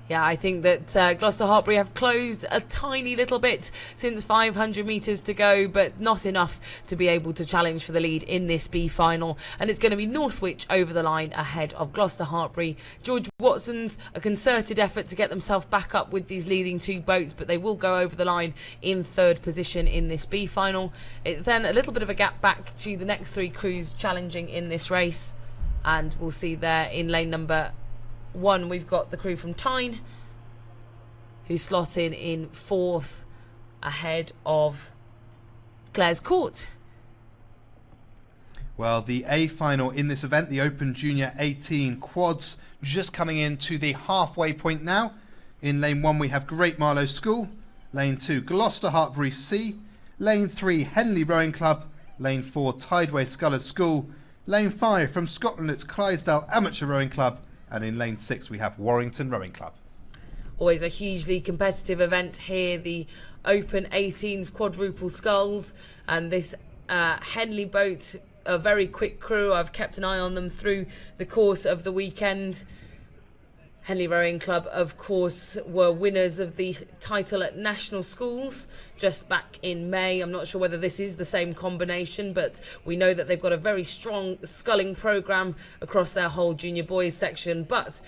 Yeah, I think that Gloucester Hartbury have closed a tiny little bit since 500 metres to go, but not enough to be able to challenge for the lead in this B final. And it's going to be Northwich over the line ahead of Gloucester Hartbury. George Watson's a concerted effort to get themselves back up with these leading 2 boats, but they will go over the line in 3rd position in this B final. It's then a little bit of a gap back to the next 3 crews challenging in this race. And we'll see there in lane number 1 we've got the crew from Tyne, who slot in 4th ahead of Clare's Court. Well, the A final in this event, the Open Junior 18 quads, just coming in to the halfway point now. In lane 1 we have Great Marlow School, lane 2 Gloucester Hartbury C, lane 3 Henley Rowing Club, lane 4 Tideway Scullers School, lane 5 from Scotland it's Clydesdale Amateur Rowing Club, and in lane 6 we have Warrington Rowing Club. Always a hugely competitive event here, the Open 18s quadruple sculls, and this Henley boat, a very quick crew. I've kept an eye on them through the course of the weekend. Henley Rowing Club, of course, were winners of the title at National Schools just back in May. I'm not sure whether this is the same combination, but we know that they've got a very strong sculling programme across their whole junior boys section. But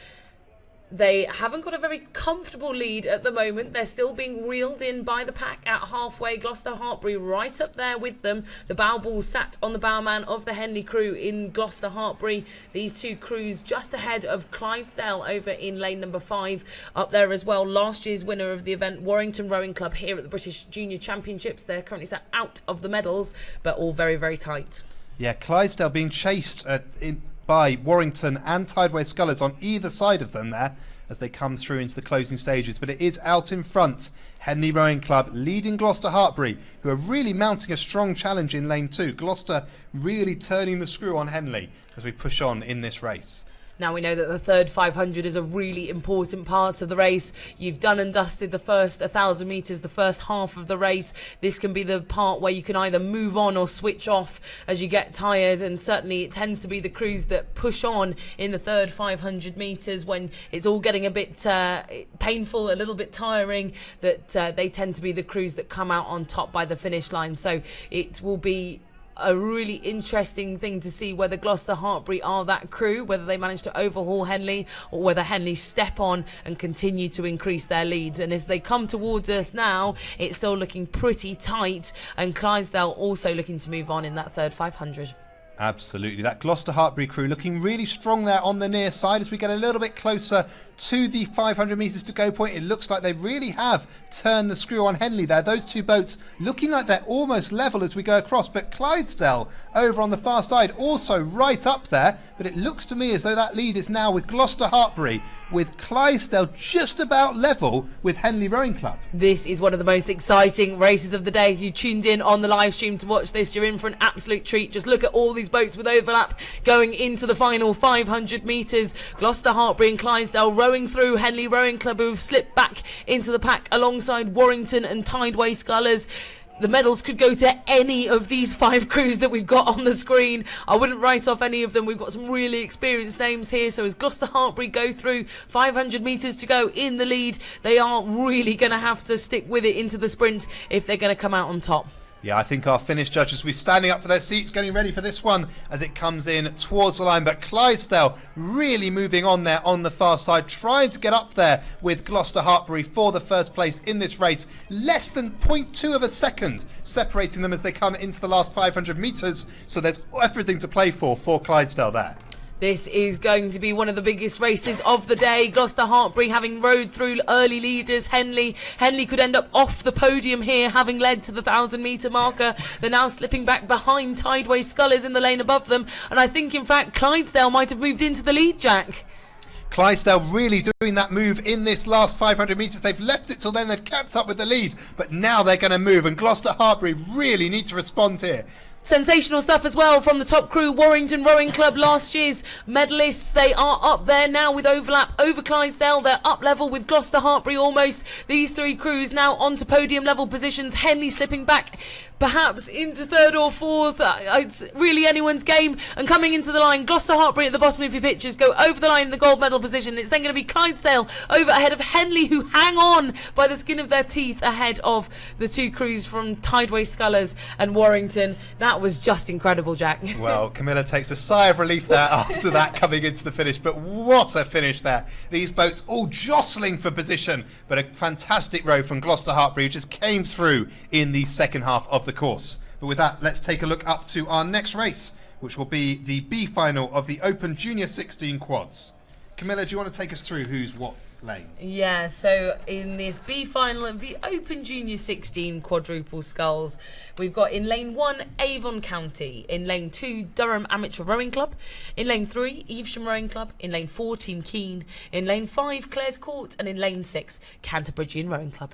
they haven't got a very comfortable lead at the moment. They're still being reeled in by the pack at halfway. Gloucester Hartbury right up there with them. The bow ball sat on the bowman of the Henley crew in Gloucester Hartbury. These two crews just ahead of Clydesdale over in lane number 5. Up there as well, last year's winner of the event, Warrington Rowing Club, here at the British Junior Championships. They're currently sat out of the medals, but all very, very tight. Yeah, Clydesdale being chased by Warrington and Tideway Scullers on either side of them there as they come through into the closing stages. But it is out in front, Henley Rowing Club leading Gloucester Hartbury, who are really mounting a strong challenge in lane 2. Gloucester really turning the screw on Henley as we push on in this race. Now we know that the third 500 is a really important part of the race. You've done and dusted the first 1,000 metres, the first half of the race. This can be the part where you can either move on or switch off as you get tired, and certainly it tends to be the crews that push on in the third 500 metres when it's all getting a bit painful, a little bit tiring, that they tend to be the crews that come out on top by the finish line. So it will be a really interesting thing to see whether Gloucester Hartbury are that crew, whether they manage to overhaul Henley or whether Henley step on and continue to increase their lead. And as they come towards us now, it's still looking pretty tight, and Clydesdale also looking to move on in that third 500. Absolutely. That Gloucester Hartbury crew looking really strong there on the near side as we get a little bit closer to the 500 metres to go point. It looks like they really have turned the screw on Henley there. Those two boats looking like they're almost level as we go across, but Clydesdale over on the far side also right up there. But it looks to me as though that lead is now with Gloucester Hartbury, with Clydesdale just about level with Henley Rowing Club. This is one of the most exciting races of the day. If you tuned in on the live stream to watch this, you're in for an absolute treat. Just look at all these boats with overlap going into the final 500 metres. Gloucester Hartbury and Clydesdale rowing through. Henley Rowing Club, who have slipped back into the pack alongside Warrington and Tideway Scullers. The medals could go to any of these 5 crews that we've got on the screen. I wouldn't write off any of them. We've got some really experienced names here. So as Gloucester Hartbury go through, 500 metres to go in the lead, they are really going to have to stick with it into the sprint if they're going to come out on top. Yeah, I think our finish judges will be standing up for their seats, getting ready for this one as it comes in towards the line. But Clydesdale really moving on there on the far side, trying to get up there with Gloucester Hartbury for the first place in this race. Less than 0.2 of a second separating them as they come into the last 500 metres. So there's everything to play for Clydesdale there. This is going to be one of the biggest races of the day. Gloucester Hartbury having rode through early leaders. Henley could end up off the podium here, having led to the 1,000 metre marker. They're now slipping back behind Tideway Scullers in the lane above them. And I think, in fact, Clydesdale might have moved into the lead, Jack. Clydesdale really doing that move in this last 500 metres. They've left it till then. They've kept up with the lead. But now they're going to move. And Gloucester Hartbury really need to respond here. Sensational stuff as well from the top crew, Warrington Rowing Club, last year's medalists. They are up there now with overlap over Clydesdale. They're up level with Gloucester Hartbury almost. These 3 crews now onto podium level positions. Henley slipping back perhaps into 3rd or 4th. It's really anyone's game. And coming into the line, Gloucester Hartbury at the bottom of your pictures go over the line in the gold medal position. It's then going to be Clydesdale over ahead of Henley, who hang on by the skin of their teeth ahead of the 2 crews from Tideway Scullers and Warrington. That was just incredible, Jack. Well, Camilla takes a sigh of relief there after that coming into the finish, but what a finish there. These boats all jostling for position, but a fantastic row from Gloucester Hartbury, who just came through in the second half of the course. But with that, let's take a look up to our next race, which will be the B final of the Open Junior 16 quads. Camilla, do you want to take us through who's what lane? Yeah, so in this B final of the Open Junior 16 quadruple sculls, we've got in lane 1 Avon County, in lane 2 Durham Amateur Rowing Club, in lane 3 Evesham Rowing Club, in lane 4 Team Keene, in lane 5 Clares Court, and in lane 6 Canterbridgian Rowing Club.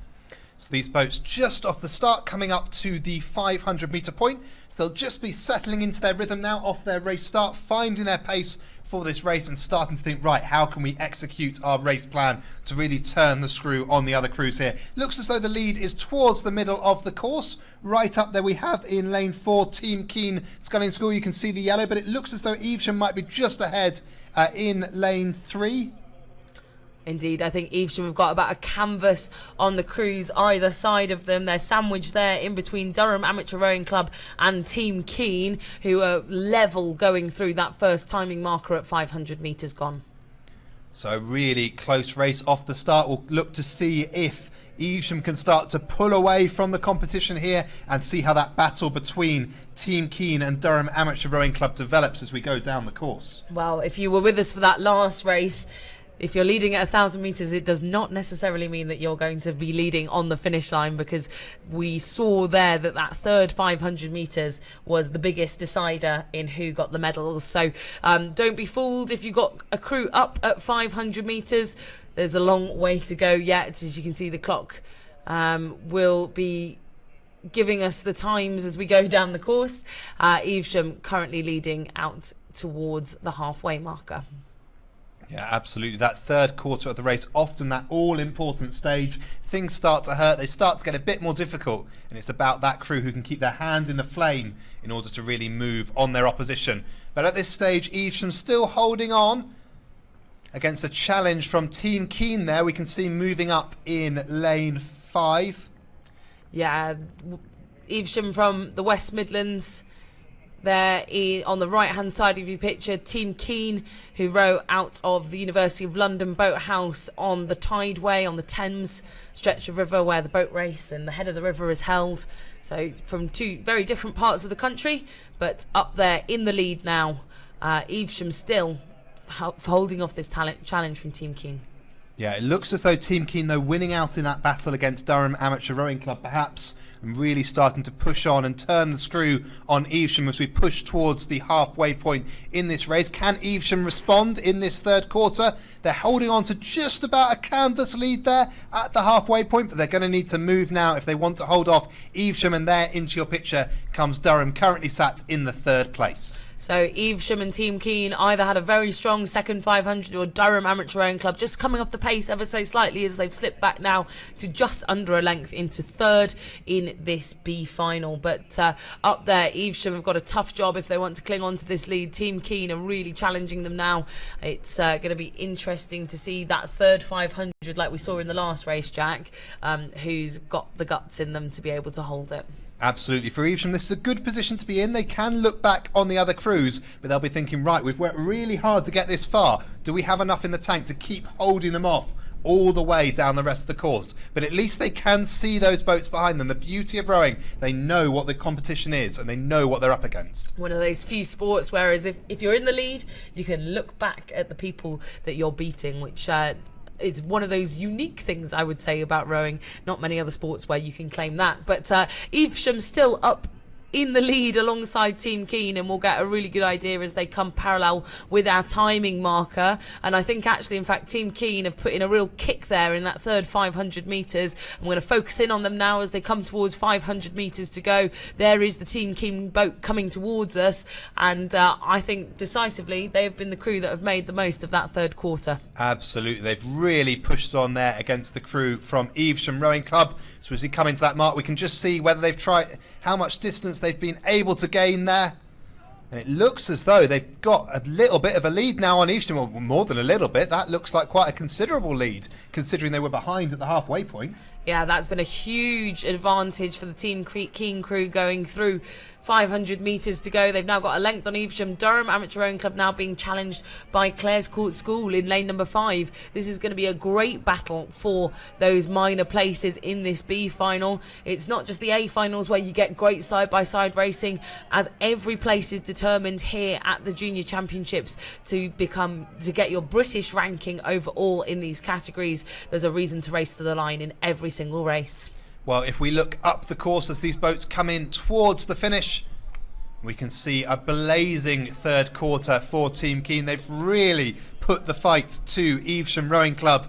So these boats just off the start, coming up to the 500 metre point. So they'll just be settling into their rhythm now off their race start, finding their pace for this race and starting to think, right, how can we execute our race plan to really turn the screw on the other crews here. Looks as though the lead is towards the middle of the course. Right up there we have in lane 4, Team Keen, Sculling School. You can see the yellow, but it looks as though Evesham might be just ahead in lane 3. Indeed, I think Evesham have got about a canvas on the crews either side of them. They're sandwiched there in between Durham Amateur Rowing Club and Team Keen, who are level going through that first timing marker at 500 metres gone. So a really close race off the start. We'll look to see if Evesham can start to pull away from the competition here and see how that battle between Team Keen and Durham Amateur Rowing Club develops as we go down the course. Well, if you were with us for that last race, if you're leading at 1,000 metres, it does not necessarily mean that you're going to be leading on the finish line, because we saw there that that third 500 metres was the biggest decider in who got the medals. So don't be fooled if you got a crew up at 500 metres. There's a long way to go yet. As you can see, the clock will be giving us the times as we go down the course. Evesham currently leading out towards the halfway marker. Yeah, absolutely. That third quarter of the race, often that all-important stage, things start to hurt. They start to get a bit more difficult, and it's about that crew who can keep their hand in the flame in order to really move on their opposition. But at this stage, Evesham still holding on against a challenge from Team Keen there. We can see moving up in lane 5. Yeah, Evesham from the West Midlands. There on the right hand side of your picture, Team Keen, who row out of the University of London boathouse on the Tideway on the Thames stretch of river where the boat race and the head of the river is held. So from two very different parts of the country, but up there in the lead now. Evesham still holding off this challenge from Team Keen. Yeah, it looks as though Team Keen, though, winning out in that battle against Durham Amateur Rowing Club, perhaps, and really starting to push on and turn the screw on Evesham as we push towards the halfway point in this race. Can Evesham respond in this third quarter? They're holding on to just about a canvas lead there at the halfway point, but they're going to need to move now if they want to hold off Evesham, and there into your picture comes Durham, currently sat in the third place. So Evesham and Team Keen either had a very strong second 500 or Durham Amateur Rowing Club just coming off the pace ever so slightly as they've slipped back now to just under a length into third in this B final. But up there, Evesham have got a tough job if they want to cling on to this lead. Team Keen are really challenging them now. It's going to be interesting to see that third 500 like we saw in the last race, Jack, who's got the guts in them to be able to hold it. Absolutely. For Evesham, this is a good position to be in. They can look back on the other crews, but they'll be thinking, right, we've worked really hard to get this far. Do we have enough in the tank to keep holding them off all the way down the rest of the course? But at least they can see those boats behind them. The beauty of rowing, they know what the competition is and they know what they're up against. One of those few sports whereas if you're in the lead, you can look back at the people that you're beating, which it's one of those unique things I would say about rowing. Not many other sports where you can claim that. But Evesham still up in the lead alongside Team Keen, and we'll get a really good idea as they come parallel with our timing marker. And I think actually, in fact, Team Keen have put in a real kick there in that third 500 metres. I'm going to focus in on them now as they come towards 500 metres to go. There is the Team Keen boat coming towards us, and I think decisively they have been the crew that have made the most of that third quarter. Absolutely, they've really pushed on there against the crew from Evesham Rowing Club. So as we come into that mark, we can just see whether they've tried, how much distance they've been able to gain there. And it looks as though they've got a little bit of a lead now on Evesham, or more than a little bit. That looks like quite a considerable lead, considering they were behind at the halfway point. Yeah, that's been a huge advantage for the Team Keen crew going through 500 metres to go. They've now got a length on Evesham. Durham Amateur Rowing Club now being challenged by Clare's Court School in lane number 5. This is going to be a great battle for those minor places in this B final. It's not just the A finals where you get great side-by-side racing, as every place is determined here at the Junior Championships to get your British ranking overall in these categories. There's a reason to race to the line in every single race. Well, if we look up the course as these boats come in towards the finish, we can see a blazing third quarter for Team Keen. They've really put the fight to Evesham Rowing Club.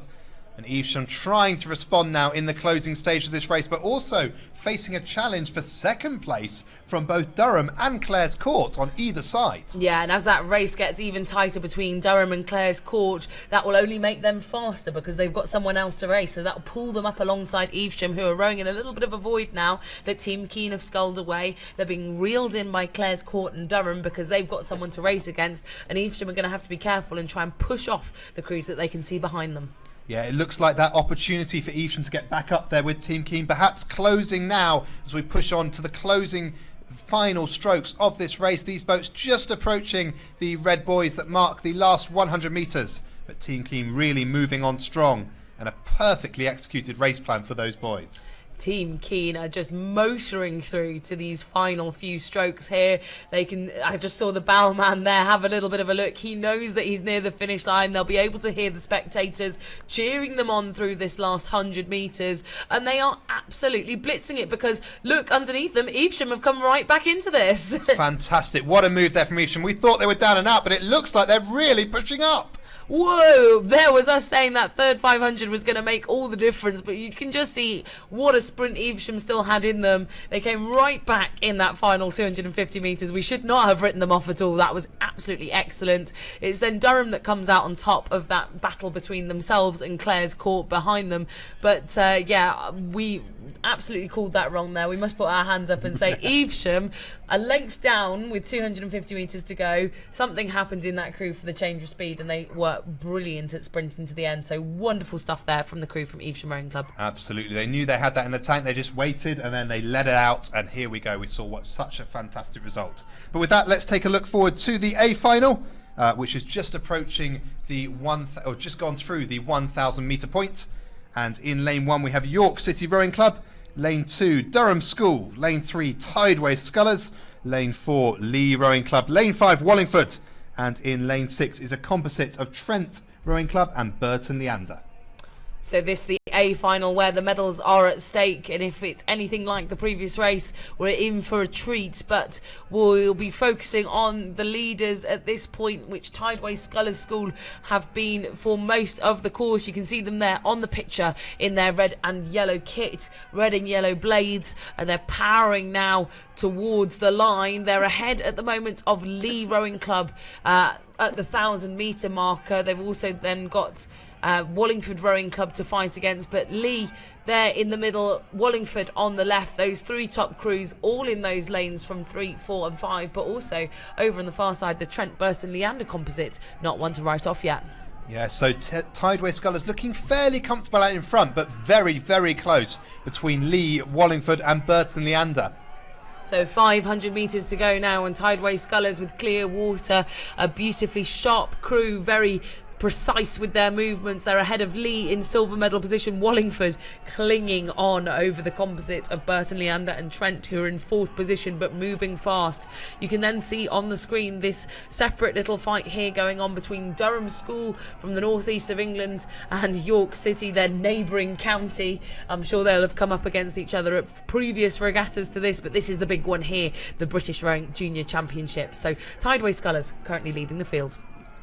And Evesham trying to respond now in the closing stage of this race, but also facing a challenge for second place from both Durham and Clare's Court on either side. Yeah, and as that race gets even tighter between Durham and Clare's Court, that will only make them faster because they've got someone else to race. So that will pull them up alongside Evesham, who are rowing in a little bit of a void now that Team Keen have sculled away. They're being reeled in by Clare's Court and Durham because they've got someone to race against, and Evesham are going to have to be careful and try and push off the crews that they can see behind them. Yeah, it looks like that opportunity for Evesham to get back up there with Team Keen perhaps closing now as we push on to the closing final strokes of this race. These boats just approaching the red buoys that mark the last 100 metres. But Team Keen really moving on strong, and a perfectly executed race plan for those boys. Team Keen are just motoring through to these final few strokes here. I just saw the bowman there have a little bit of a look. He knows that he's near the finish line. They'll be able to hear the spectators cheering them on through this last 100 metres, and they are absolutely blitzing it because look underneath them, Evesham have come right back into this. Fantastic. What a move there from Evesham. We thought they were down and out, but it looks like they're really pushing up. Whoa, there was us saying that third 500 was going to make all the difference, but you can just see what a sprint Evesham still had in them. They came right back in that final 250 metres. We should not have written them off at all. That was absolutely excellent. It's then Durham that comes out on top of that battle between themselves and Clare's Court behind them. But yeah, we absolutely called that wrong there. We must put our hands up and say Evesham, a length down with 250 metres to go. Something happened in that crew for the change of speed, and they were brilliant at sprinting to the end. So wonderful stuff there from the crew from Evesham Rowing Club. Absolutely. They knew they had that in the tank. They just waited and then they let it out, and here we go. We saw such a fantastic result. But with that, let's take a look forward to the A final, which is just approaching the just gone through the 1,000 metre point. And in lane 1 we have York City Rowing Club, lane 2 Durham School, lane 3 Tideway Scullers, lane 4 Lee Rowing Club, lane 5 Wallingford, and in lane 6 is a composite of Trent Rowing Club and Burton Leander. So this is the A final where the medals are at stake, and if it's anything like the previous race, we're in for a treat. But we'll be focusing on the leaders at this point, which Tideway Scullers School have been for most of the course. You can see them there on the picture in their red and yellow kit, red and yellow blades, and they're powering now towards the line. They're ahead at the moment of Lee Rowing Club at the 1,000 metre marker. They've also then got Wallingford Rowing Club to fight against, but Lee there in the middle, Wallingford on the left. Those three top crews all in those lanes from 3, 4 and 5, but also over on the far side the Trent, Burton, Leander composite, not one to write off yet. Yeah, so Tideway Scullers looking fairly comfortable out in front, but very, very close between Lee, Wallingford and Burton Leander. So 500 metres to go now, and Tideway Scullers with clear water, a beautifully sharp crew, very precise with their movements. They're ahead of Lee in silver medal position. Wallingford clinging on over the composite of Burton, Leander and Trent, who are in 4th position but moving fast. You can then see on the screen this separate little fight here going on between Durham School from the northeast of England and York City, their neighbouring county. I'm sure they'll have come up against each other at previous regattas to this, but this is the big one here, the British Rowing Junior Championship. So Tideway Scullers currently leading the field.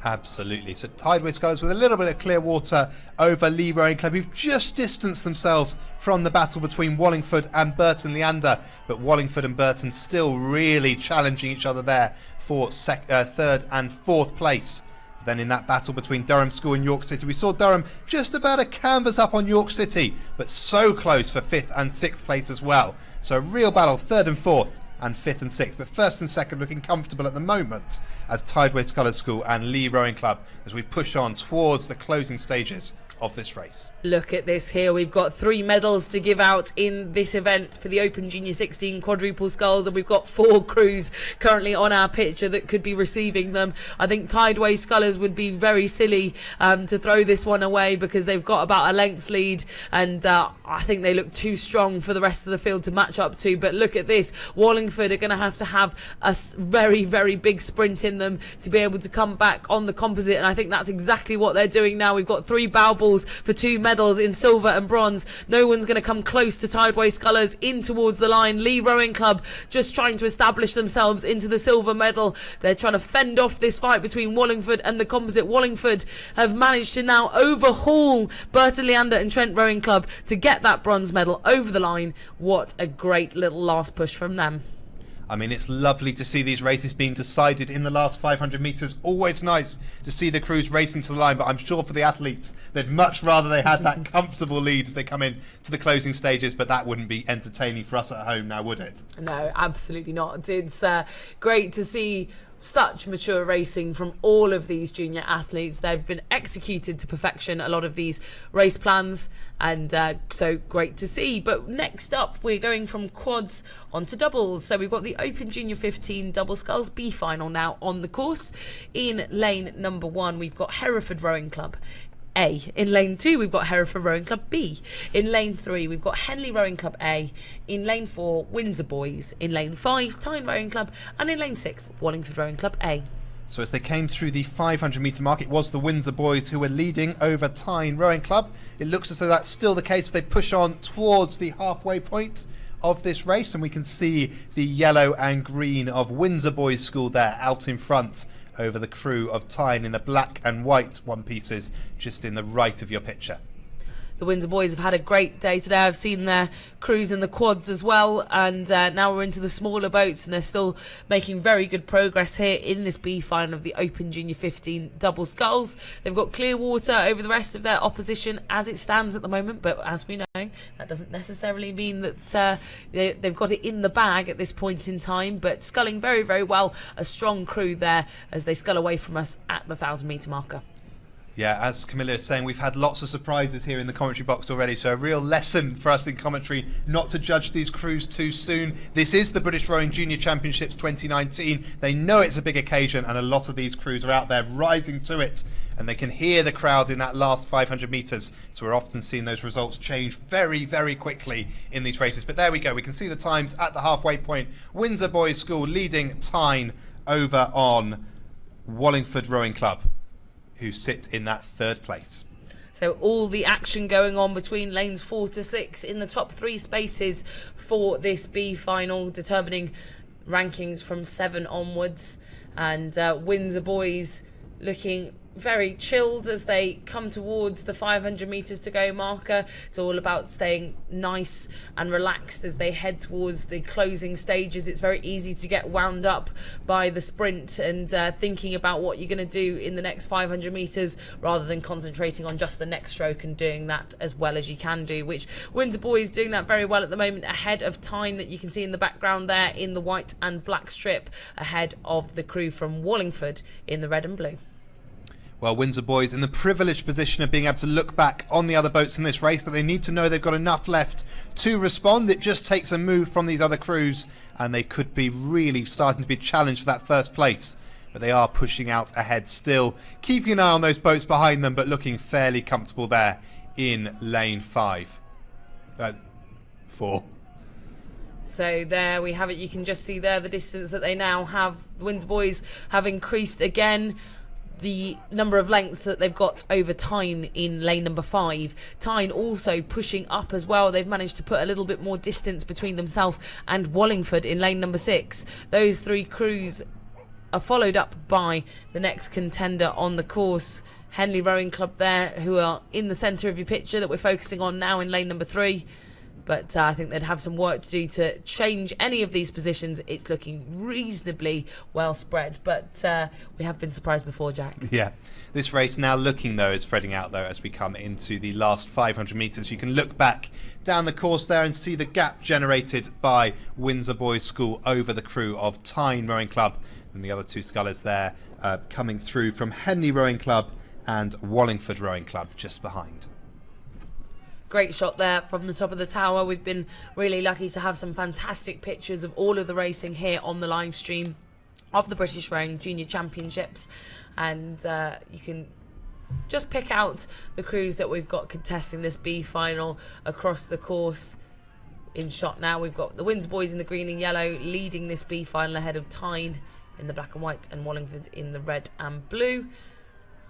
Absolutely. So Tideway Scullers with a little bit of clear water over Lee Rowing Club, who've just distanced themselves from the battle between Wallingford and Burton Leander. But Wallingford and Burton still really challenging each other there for 3rd and 4th place. Then in that battle between Durham School and York City, we saw Durham just about a canvas up on York City, but so close for 5th and 6th place as well. So a real battle, 3rd and 4th. And 5th and 6th, but 1st and 2nd looking comfortable at the moment as Tideway Scullers School and Lee Rowing Club as we push on towards the closing stages of this race. Look at this here. We've got 3 medals to give out in this event for the Open Junior 16 quadruple sculls, and we've got 4 crews currently on our picture that could be receiving them. I think Tideway Scullers would be very silly to throw this one away because they've got about a length's lead, and I think they look too strong for the rest of the field to match up to. But look at this. Wallingford are going to have a very, very big sprint in them to be able to come back on the composite, and I think that's exactly what they're doing now. We've got 3 bow balls doubles for 2 medals in silver and bronze. No one's going to come close to Tideway Scullers in towards the line. Lee Rowing Club just trying to establish themselves into the silver medal. They're trying to fend off this fight between Wallingford and the composite. Wallingford have managed to now overhaul Burton Leander and Trent Rowing Club to get that bronze medal over the line. What a great little last push from them. I mean, it's lovely to see these races being decided in the last 500 metres. Always nice to see the crews racing to the line, but I'm sure for the athletes, they'd much rather they had that comfortable lead as they come in to the closing stages, but that wouldn't be entertaining for us at home now, would it? No, absolutely not. It's great to see such mature racing from all of these junior athletes. They've been executed to perfection, a lot of these race plans, and so great to see. But next up, we're going from quads onto doubles. So we've got the Open Junior 15 Double Sculls B final now on the course. In lane number 1, we've got Hereford Rowing Club A. In lane 2, we've got Hereford Rowing Club B. In lane 3, we've got Henley Rowing Club A. In lane 4, Windsor Boys. In lane 5, Tyne Rowing Club. And in lane 6, Wallingford Rowing Club A. So as they came through the 500 metre mark, it was the Windsor Boys who were leading over Tyne Rowing Club. It looks as though that's still the case. They push on towards the halfway point of this race, and we can see the yellow and green of Windsor Boys School there out in front over the crew of Tyne in the black and white one pieces just in the right of your picture. The Windsor Boys have had a great day today. I've seen their crews in the quads as well, and now we're into the smaller boats, and they're still making very good progress here in this B final of the Open Junior 15 Double Sculls. They've got clear water over the rest of their opposition as it stands at the moment, but as we know, that doesn't necessarily mean that they've got it in the bag at this point in time, but sculling very, very well. A strong crew there as they scull away from us at the 1,000 metre marker. Yeah, as Camilla is saying, we've had lots of surprises here in the commentary box already, so a real lesson for us in commentary not to judge these crews too soon. This is the British Rowing Junior Championships 2019. They know it's a big occasion, and a lot of these crews are out there rising to it, and they can hear the crowd in that last 500 metres, so we're often seeing those results change very, very quickly in these races. But there we go, we can see the times at the halfway point. Windsor Boys School leading Tyne over on Wallingford Rowing Club, who sit in that 3rd place. So all the action going on between lanes 4 to 6 in the top 3 spaces for this B final, determining rankings from 7 onwards. And Windsor Boys looking very chilled as they come towards the 500 metres to go marker. It's all about staying nice and relaxed as they head towards the closing stages. It's very easy to get wound up by the sprint and thinking about what you're going to do in the next 500 metres rather than concentrating on just the next stroke and doing that as well as you can do, which Windsor Boys doing that very well at the moment, ahead of Tyne that you can see in the background there in the white and black strip, ahead of the crew from Wallingford in the red and blue. Well, Windsor Boys in the privileged position of being able to look back on the other boats in this race, but they need to know they've got enough left to respond. It just takes a move from these other crews, and they could be really starting to be challenged for that 1st place. But they are pushing out ahead still, keeping an eye on those boats behind them, but looking fairly comfortable there in lane 4. So there we have it. You can just see there the distance that they now have. The Windsor Boys have increased again the number of lengths that they've got over Tyne in lane number 5. Tyne also pushing up as well. They've managed to put a little bit more distance between themselves and Wallingford in lane number 6. Those 3 crews are followed up by the next contender on the course, Henley Rowing Club there, who are in the centre of your picture that we're focusing on now in lane number 3. But I think they'd have some work to do to change any of these positions. It's looking reasonably well spread, but we have been surprised before, Jack. Yeah, this race now looking though is spreading out though as we come into the last 500 metres. You can look back down the course there and see the gap generated by Windsor Boys School over the crew of Tyne Rowing Club, and the other 2 scullers there coming through from Henley Rowing Club and Wallingford Rowing Club just behind. Great shot there from the top of the tower. We've been really lucky to have some fantastic pictures of all of the racing here on the live stream of the British Rowing Junior Championships, and you can just pick out the crews that we've got contesting this B final across the course. In shot now, we've got the Windsor Boys in the green and yellow leading this B final ahead of Tyne in the black and white and Wallingford in the red and blue.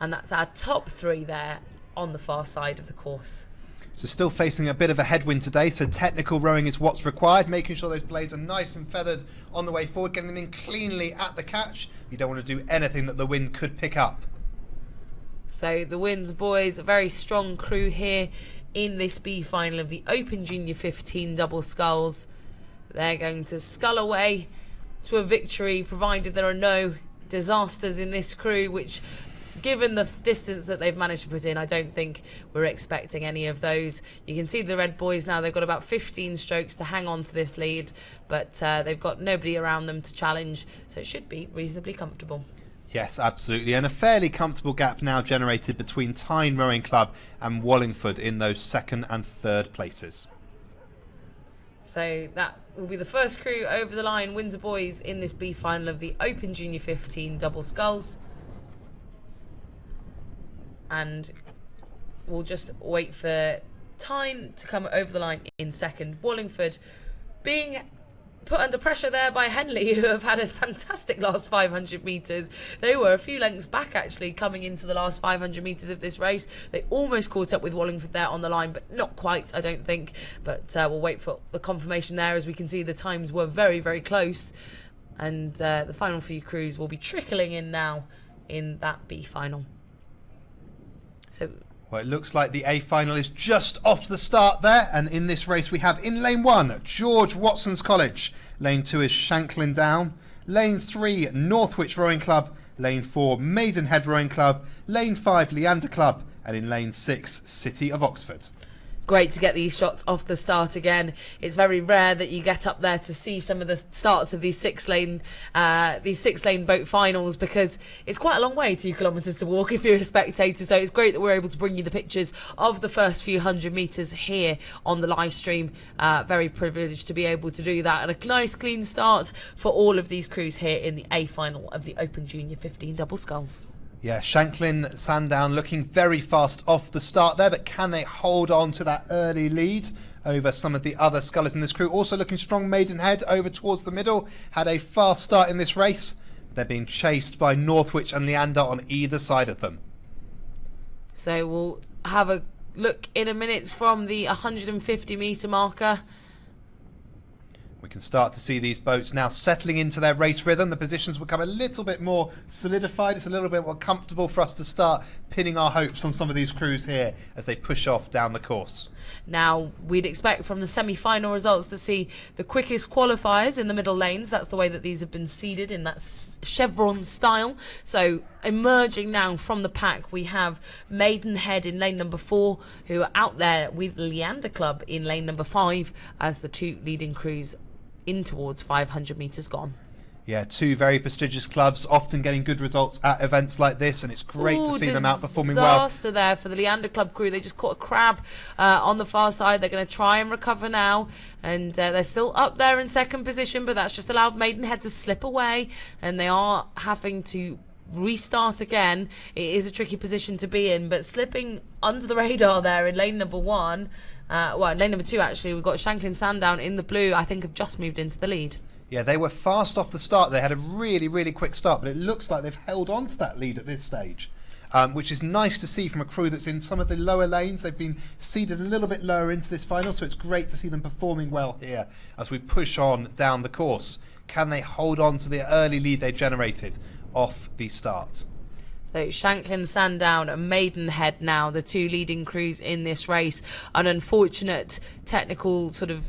And that's our top 3 there on the far side of the course. So still facing a bit of a headwind today, so technical rowing is what's required, making sure those blades are nice and feathered on the way forward, getting them in cleanly at the catch. You don't want to do anything that the wind could pick up. So the Winds boys, a very strong crew here in this B final of the Open Junior 15 double sculls. They're going to scull away to a victory, provided there are no disasters in this crew, which, given the distance that they've managed to put in, I don't think we're expecting any of those. You can see the Red boys now, they've got about 15 strokes to hang on to this lead, but they've got nobody around them to challenge, so it should be reasonably comfortable. Yes, absolutely, and a fairly comfortable gap now generated between Tyne Rowing Club and Wallingford in those second and third places. So that will be the first crew over the line, Windsor boys, in this B final of the Open Junior 15 double sculls. And we'll just wait for Tyne to come over the line in second. Wallingford being put under pressure there by Henley, who have had a fantastic last 500 metres. They were a few lengths back, actually, coming into the last 500 metres of this race. They almost caught up with Wallingford there on the line, but not quite, I don't think. But we'll wait for the confirmation there. As we can see, the times were very, very close. And the final few crews will be trickling in now in that B final. So, well, it looks like the A final is just off the start there, and in this race we have in lane 1 George Watson's College, lane 2 is Shanklin Down, lane 3 Northwich Rowing Club, lane 4 Maidenhead Rowing Club, lane 5 Leander Club, and in lane 6 City of Oxford. Great to get these shots off the start again. It's very rare that you get up there to see some of the starts of these six lane boat finals, because it's quite a long way, 2 kilometres to walk if you're a spectator. So it's great that we're able to bring you the pictures of the first few 100 metres here on the live stream. Very privileged to be able to do that, and a nice clean start for all of these crews here in the A final of the Open Junior 15 double sculls. Yeah, Shanklin Sandown looking very fast off the start there, but can they hold on to that early lead over some of the other scullers in this crew? Also looking strong, Maidenhead over towards the middle, had a fast start in this race. They're being chased by Northwich and Leander on either side of them. So we'll have a look in a minute from the 150 metre marker. We can start to see these boats now settling into their race rhythm. The positions become a little bit more solidified. It's a little bit more comfortable for us to start pinning our hopes on some of these crews here as they push off down the course. Now, we'd expect from the semi-final results to see the quickest qualifiers in the middle lanes. That's the way that these have been seeded, in that chevron style. So emerging now from the pack, we have Maidenhead in lane number 4, who are out there with Leander Club in lane number 5 as the 2 leading crews in towards 500 metres gone. Yeah, 2 very prestigious clubs, often getting good results at events like this, and it's great to see them outperforming well. Disaster there for the Leander Club crew. They just caught a crab on the far side. They're going to try and recover now, and they're still up there in second position, but that's just allowed Maidenhead to slip away, and they are having to restart again. It is a tricky position to be in, but slipping under the radar there in lane number 1. Lane number 2, actually, we've got Shanklin Sandown in the blue. I think have just moved into the lead. Yeah, they were fast off the start. They had a really, really quick start, but it looks like they've held on to that lead at this stage, which is nice to see from a crew that's in some of the lower lanes. They've been seeded a little bit lower into this final, so it's great to see them performing well here as we push on down the course. Can they hold on to the early lead they generated off the start? So Shanklin Sandown and Maidenhead now, the 2 leading crews in this race. An unfortunate technical sort of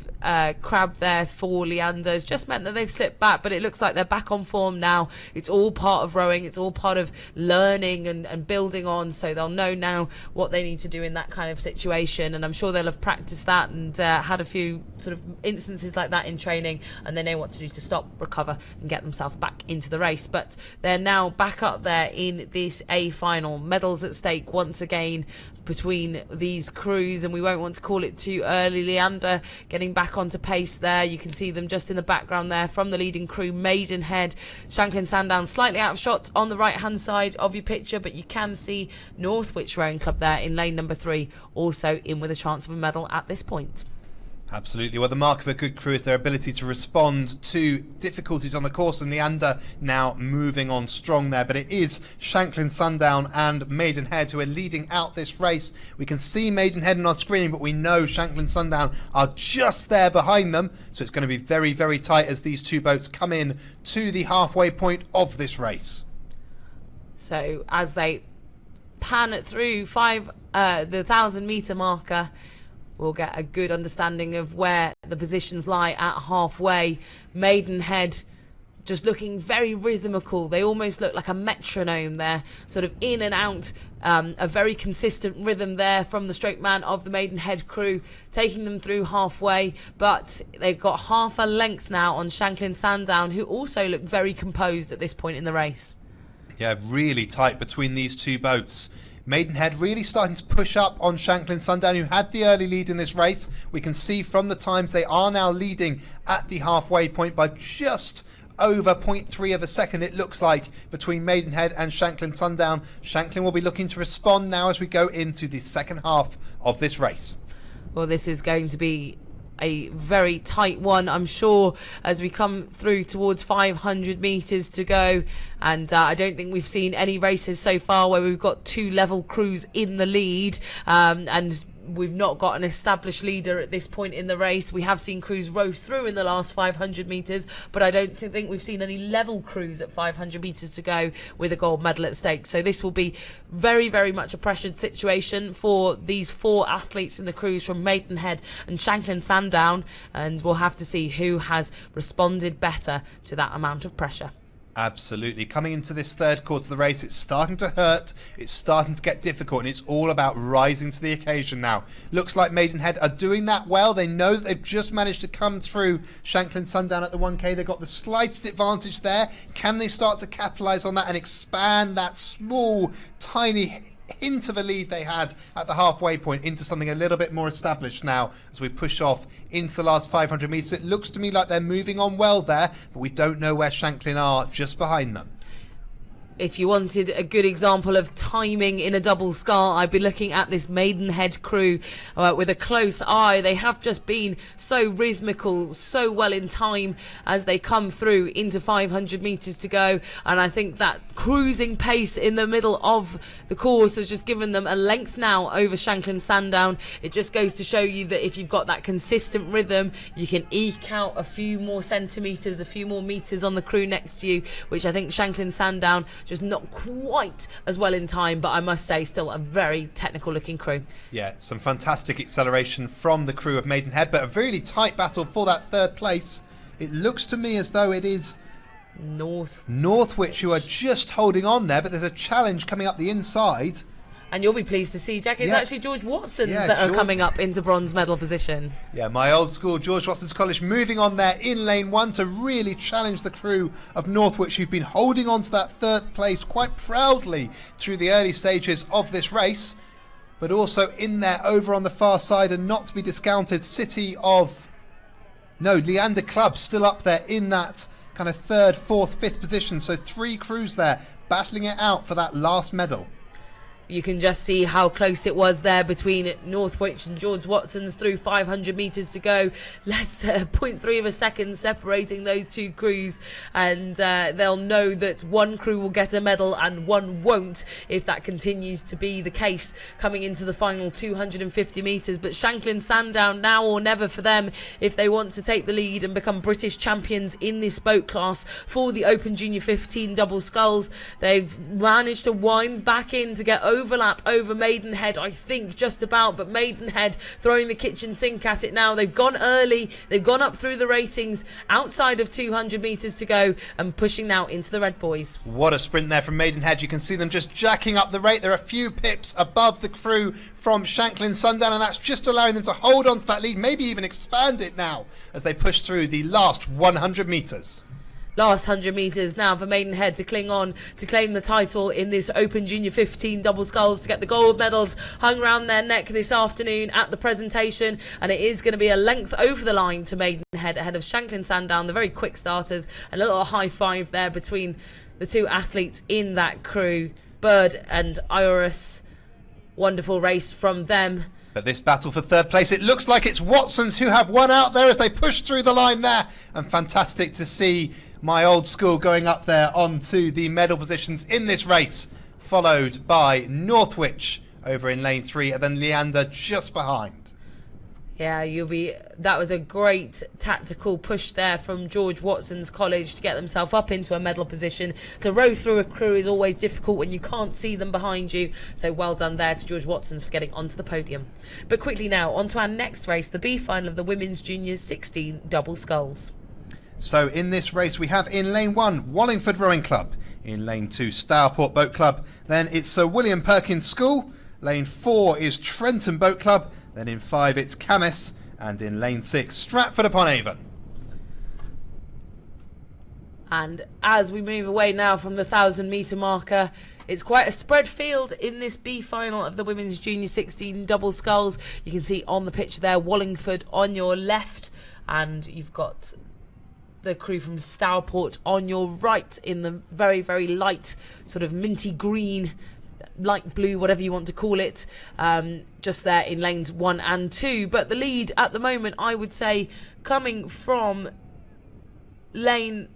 crab there for Leander has just meant that they've slipped back, but it looks like they're back on form now. It's all part of rowing. It's all part of learning and building on, so they'll know now what they need to do in that kind of situation, and I'm sure they'll have practiced that and had a few sort of instances like that in training, and they know what to do to stop, recover and get themselves back into the race. But they're now back up there in this A final. Medals at stake once again between these crews, and we won't want to call it too early. Leander getting back onto pace there. You can see them just in the background there from the leading crew, Maidenhead. Shanklin Sandown slightly out of shot on the right hand side of your picture, but you can see Northwich Rowing Club there in lane number 3, also in with a chance of a medal at this point. Absolutely. Well, the mark of a good crew is their ability to respond to difficulties on the course, and Leander now moving on strong there. But it is Shanklin Sundown and Maidenhead who are leading out this race. We can see Maidenhead on our screen, but we know Shanklin Sundown are just there behind them. So it's going to be very, very tight as these two boats come in to the halfway point of this race. So as they pan through the 1,000-meter marker, we'll get a good understanding of where the positions lie at halfway. Maidenhead just looking very rhythmical. They almost look like a metronome there, sort of in and out. A very consistent rhythm there from the stroke man of the Maidenhead crew, taking them through halfway. But they've got half a length now on Shanklin Sundown, who also look very composed at this point in the race. Yeah, really tight between these two boats. Maidenhead really starting to push up on Shanklin Sundown, who had the early lead in this race. We can see from the times they are now leading at the halfway point by just over 0.3 of a second, it looks like, between Maidenhead and Shanklin Sundown. Shanklin will be looking to respond now as we go into the second half of this race. Well, this is going to be a very tight one, I'm sure, as we come through towards 500 metres to go. And I don't think we've seen any races so far where we've got two level crews in the lead, and we've not got an established leader at this point in the race. We have seen crews row through in the last 500 metres, but I don't think we've seen any level crews at 500 metres to go with a gold medal at stake. So this will be very, very much a pressured situation for these four athletes in the crews from Maidenhead and Shanklin Sundown, and we'll have to see who has responded better to that amount of pressure. Absolutely. Coming into this third quarter of the race, it's starting to hurt, it's starting to get difficult, and it's all about rising to the occasion now. Looks like Maidenhead are doing that well. They know that they've just managed to come through Shanklin Sundown at the 1K. They've got the slightest advantage there. Can they start to capitalise on that and expand that small, tiny hint of a lead they had at the halfway point into something a little bit more established now as we push off into the last 500 metres? It looks to me like they're moving on well there, but we don't know where Shanklin are just behind them. If you wanted a good example of timing in a double scull, I'd be looking at this Maidenhead crew with a close eye. They have just been so rhythmical, so well in time as they come through into 500 metres to go. And I think that cruising pace in the middle of the course has just given them a length now over Shanklin Sundown. It just goes to show you that if you've got that consistent rhythm, you can eke out a few more centimetres, a few more metres on the crew next to you, which I think Shanklin Sundown just not quite as well in time, but I must say still a very technical looking crew. Yeah, some fantastic acceleration from the crew of Maidenhead, but a really tight battle for that third place. It looks to me as though it is Northwich who are just holding on there, but there's a challenge coming up the inside. And you'll be pleased to see, Jack, it's actually George Watson's that are coming up into bronze medal position. Yeah, my old school George Watson's College moving on there in lane one to really challenge the crew of Northwich, who've been holding on to that third place quite proudly through the early stages of this race. But also in there over on the far side, and not to be discounted, Leander Club still up there in that kind of third, fourth, fifth position. So three crews there battling it out for that last medal. You can just see how close it was there between Northwich and George Watson's through 500 metres to go. Less than 0.3 of a second separating those two crews, and they'll know that one crew will get a medal and one won't if that continues to be the case coming into the final 250 metres. But Shanklin Sundown, now or never for them if they want to take the lead and become British champions in this boat class for the Open Junior 15 double sculls. They've managed to wind back in to get overlap over Maidenhead, I think, just about, but Maidenhead throwing the kitchen sink at it now. They've gone early, they've gone up through the ratings outside of 200 metres to go and pushing now into the red boys. What a sprint there from Maidenhead. You can see them just jacking up the rate. They're a few pips above the crew from Shanklin Sundown, and that's just allowing them to hold on to that lead, maybe even expand it now as they push through the last 100 metres. Last 100 metres now for Maidenhead to cling on to claim the title in this Open Junior 15 double sculls, to get the gold medals hung around their neck this afternoon at the presentation. And it is going to be a length over the line to Maidenhead ahead of Shanklin Sundown, the very quick starters. A little high five there between the two athletes in that crew, Bird and Iris. Wonderful race from them. But this battle for third place, it looks like it's Watsons who have won out there as they push through the line there. And fantastic to see my old school going up there onto the medal positions in this race, followed by Northwich over in lane 3 and then Leander just behind. Yeah, that was a great tactical push there from George Watson's college to get themselves up into a medal position. To row through a crew is always difficult when you can't see them behind you. So well done there to George Watson's for getting onto the podium. But quickly now, on to our next race, the B final of the Women's Juniors 16 double sculls. So in this race we have in lane 1 Wallingford Rowing Club, in lane 2 Stourport Boat Club, then it's Sir William Perkins School, lane 4 is Trenton Boat Club, then in 5 it's Camis, and in lane 6 Stratford upon Avon. And as we move away now from the 1,000-metre marker, it's quite a spread field in this B final of the Women's Junior 16 double sculls. You can see on the picture there Wallingford on your left, and you've got the crew from Stourport on your right in the very, very light sort of minty green, light blue, whatever you want to call it, just there in lanes 1 and 2. But the lead at the moment, I would say, coming from lane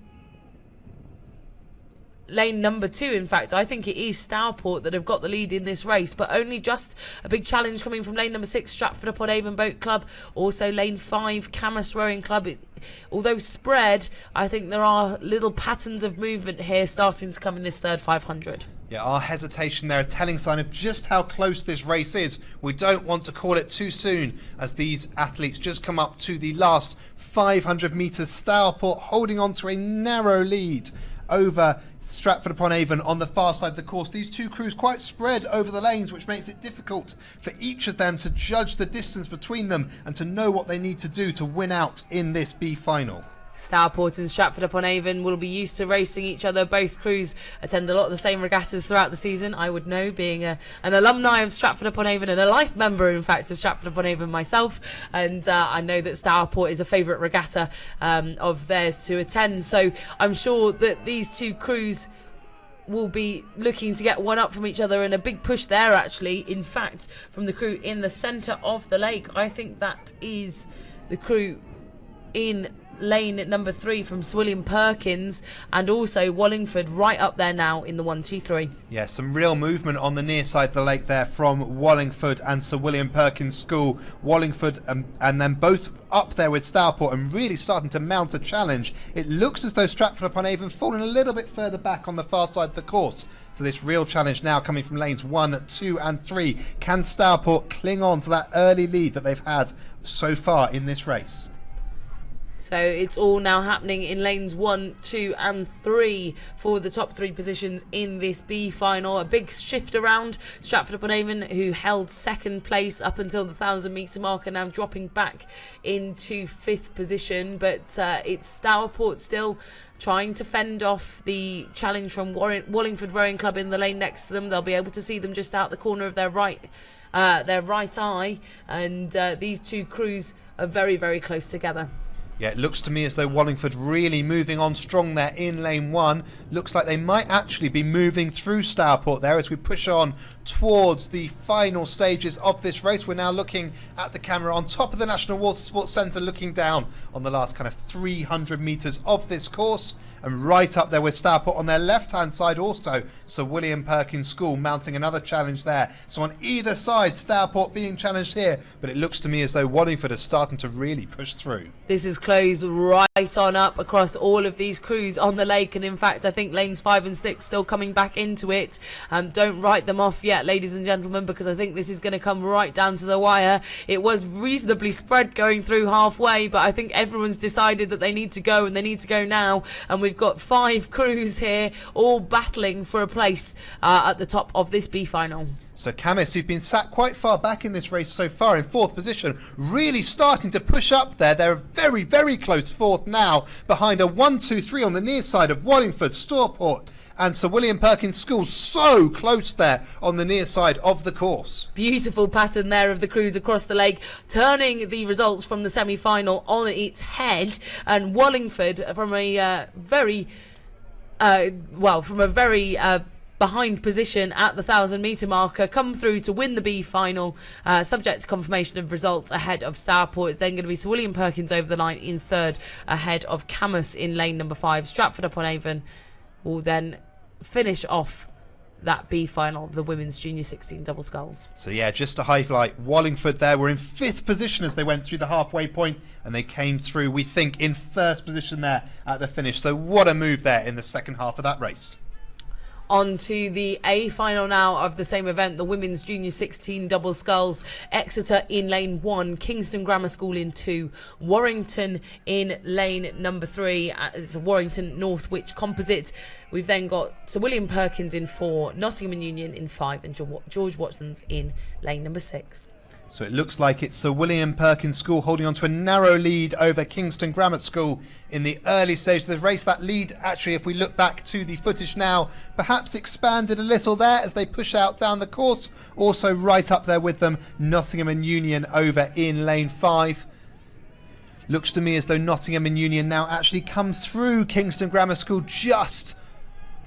number 2, in fact. I think it is Stourport that have got the lead in this race, but only just a big challenge coming from lane number 6, Stratford upon Avon Boat Club, also lane 5, Camas Rowing Club. Although spread, I think there are little patterns of movement here starting to come in this third 500. Yeah, our hesitation there, a telling sign of just how close this race is. We don't want to call it too soon as these athletes just come up to the last 500 metres. Stourport holding on to a narrow lead over Stratford upon Avon on the far side of the course. These two crews quite spread over the lanes, which makes it difficult for each of them to judge the distance between them and to know what they need to do to win out in this B final. Stourport and Stratford upon Avon will be used to racing each other. Both crews attend a lot of the same regattas throughout the season. I would know, being an alumni of Stratford upon Avon and a life member, in fact, of Stratford upon Avon myself. And I know that Stourport is a favourite regatta of theirs to attend. So I'm sure that these two crews will be looking to get one up from each other, and a big push there actually, in fact, from the crew in the centre of the lake. I think that is the crew in lane number 3 from Sir William Perkins, and also Wallingford right up there now in the 1-2-3. Yeah, some real movement on the near side of the lake there from Wallingford and Sir William Perkins School. Wallingford and then both up there with Stourport and really starting to mount a challenge. It looks as though Stratford upon Avon falling a little bit further back on the far side of the course. So this real challenge now coming from lanes 1, 2 and 3. Can Stourport cling on to that early lead that they've had so far in this race? So it's all now happening in lanes 1, 2 and 3 for the top 3 positions in this B final. A big shift around. Stratford upon Avon, who held second place up until the 1,000-metre marker, now dropping back into 5th position. But it's Stourport still trying to fend off the challenge from Wallingford Rowing Club in the lane next to them. They'll be able to see them just out the corner of their right eye. And these two crews are very, very close together. Yeah, it looks to me as though Wallingford really moving on strong there in lane 1. Looks like they might actually be moving through Stourport there as we push on towards the final stages of this race. We're now looking at the camera on top of the National Water Sports Centre, looking down on the last kind of 300 metres of this course. And right up there with Stourport on their left-hand side also, Sir William Perkins School mounting another challenge there. So on either side, Stourport being challenged here, but it looks to me as though Wallingford is starting to really push through. This is closed right on up across all of these crews on the lake, and in fact I think lanes 5 and 6 still coming back into it. Don't write them off yet, ladies and gentlemen, because I think this is going to come right down to the wire. It was reasonably spread going through halfway, but I think everyone's decided that they need to go, and they need to go now, and we've got 5 crews here all battling for a place at the top of this B final. So Camis, who've been sat quite far back in this race so far in 4th position, really starting to push up there. They're very, very close 4th now, behind a 1-2-3 on the near side of Wallingford, Stourport and Sir William Perkins School. So close there on the near side of the course. Beautiful pattern there of the crews across the lake, turning the results from the semi-final on its head. And Wallingford, from a very behind position at the 1,000-metre marker, come through to win the B final, subject to confirmation of results ahead of Stourport. It's then going to be Sir William Perkins over the line in third, ahead of Camus in lane number 5. Stratford-upon-Avon will then finish off that B final of the women's junior 16 double sculls. So yeah, just to highlight, Wallingford there were in 5th position as they went through the halfway point, and they came through, we think, in 1st position there at the finish. So what a move there in the second half of that race. On to the A final now of the same event, the women's junior 16 double sculls. Exeter in lane 1, Kingston Grammar School in 2, Warrington in lane number 3. It's a Warrington Northwich composite. We've then got Sir William Perkins in 4, Nottingham and Union in 5, and George Watson's in lane number 6. So it looks like it's Sir William Perkins School holding on to a narrow lead over Kingston Grammar School in the early stage of the race. That lead, actually, if we look back to the footage now, perhaps expanded a little there as they push out down the course. Also right up there with them, Nottingham and Union over in lane 5. Looks to me as though Nottingham and Union now actually come through Kingston Grammar School just.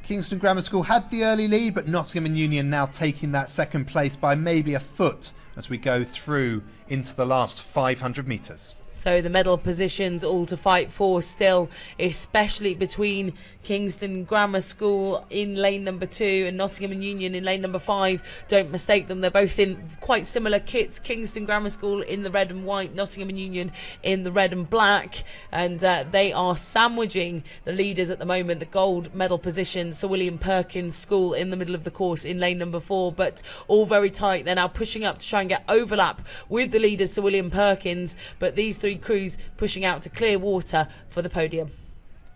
Kingston Grammar School had the early lead, but Nottingham and Union now taking that second place by maybe a foot as we go through into the last 500 metres. So the medal positions all to fight for still, especially between Kingston Grammar School in lane number 2 and Nottingham and Union in lane number 5. Don't mistake them, they're both in quite similar kits. Kingston Grammar School in the red and white, Nottingham and Union in the red and black, and they are sandwiching the leaders at the moment. The gold medal position, Sir William Perkins School in the middle of the course in lane number 4, but all very tight. They're now pushing up to try and get overlap with the leaders, Sir William Perkins, but these 3 crews pushing out to clear water for the podium.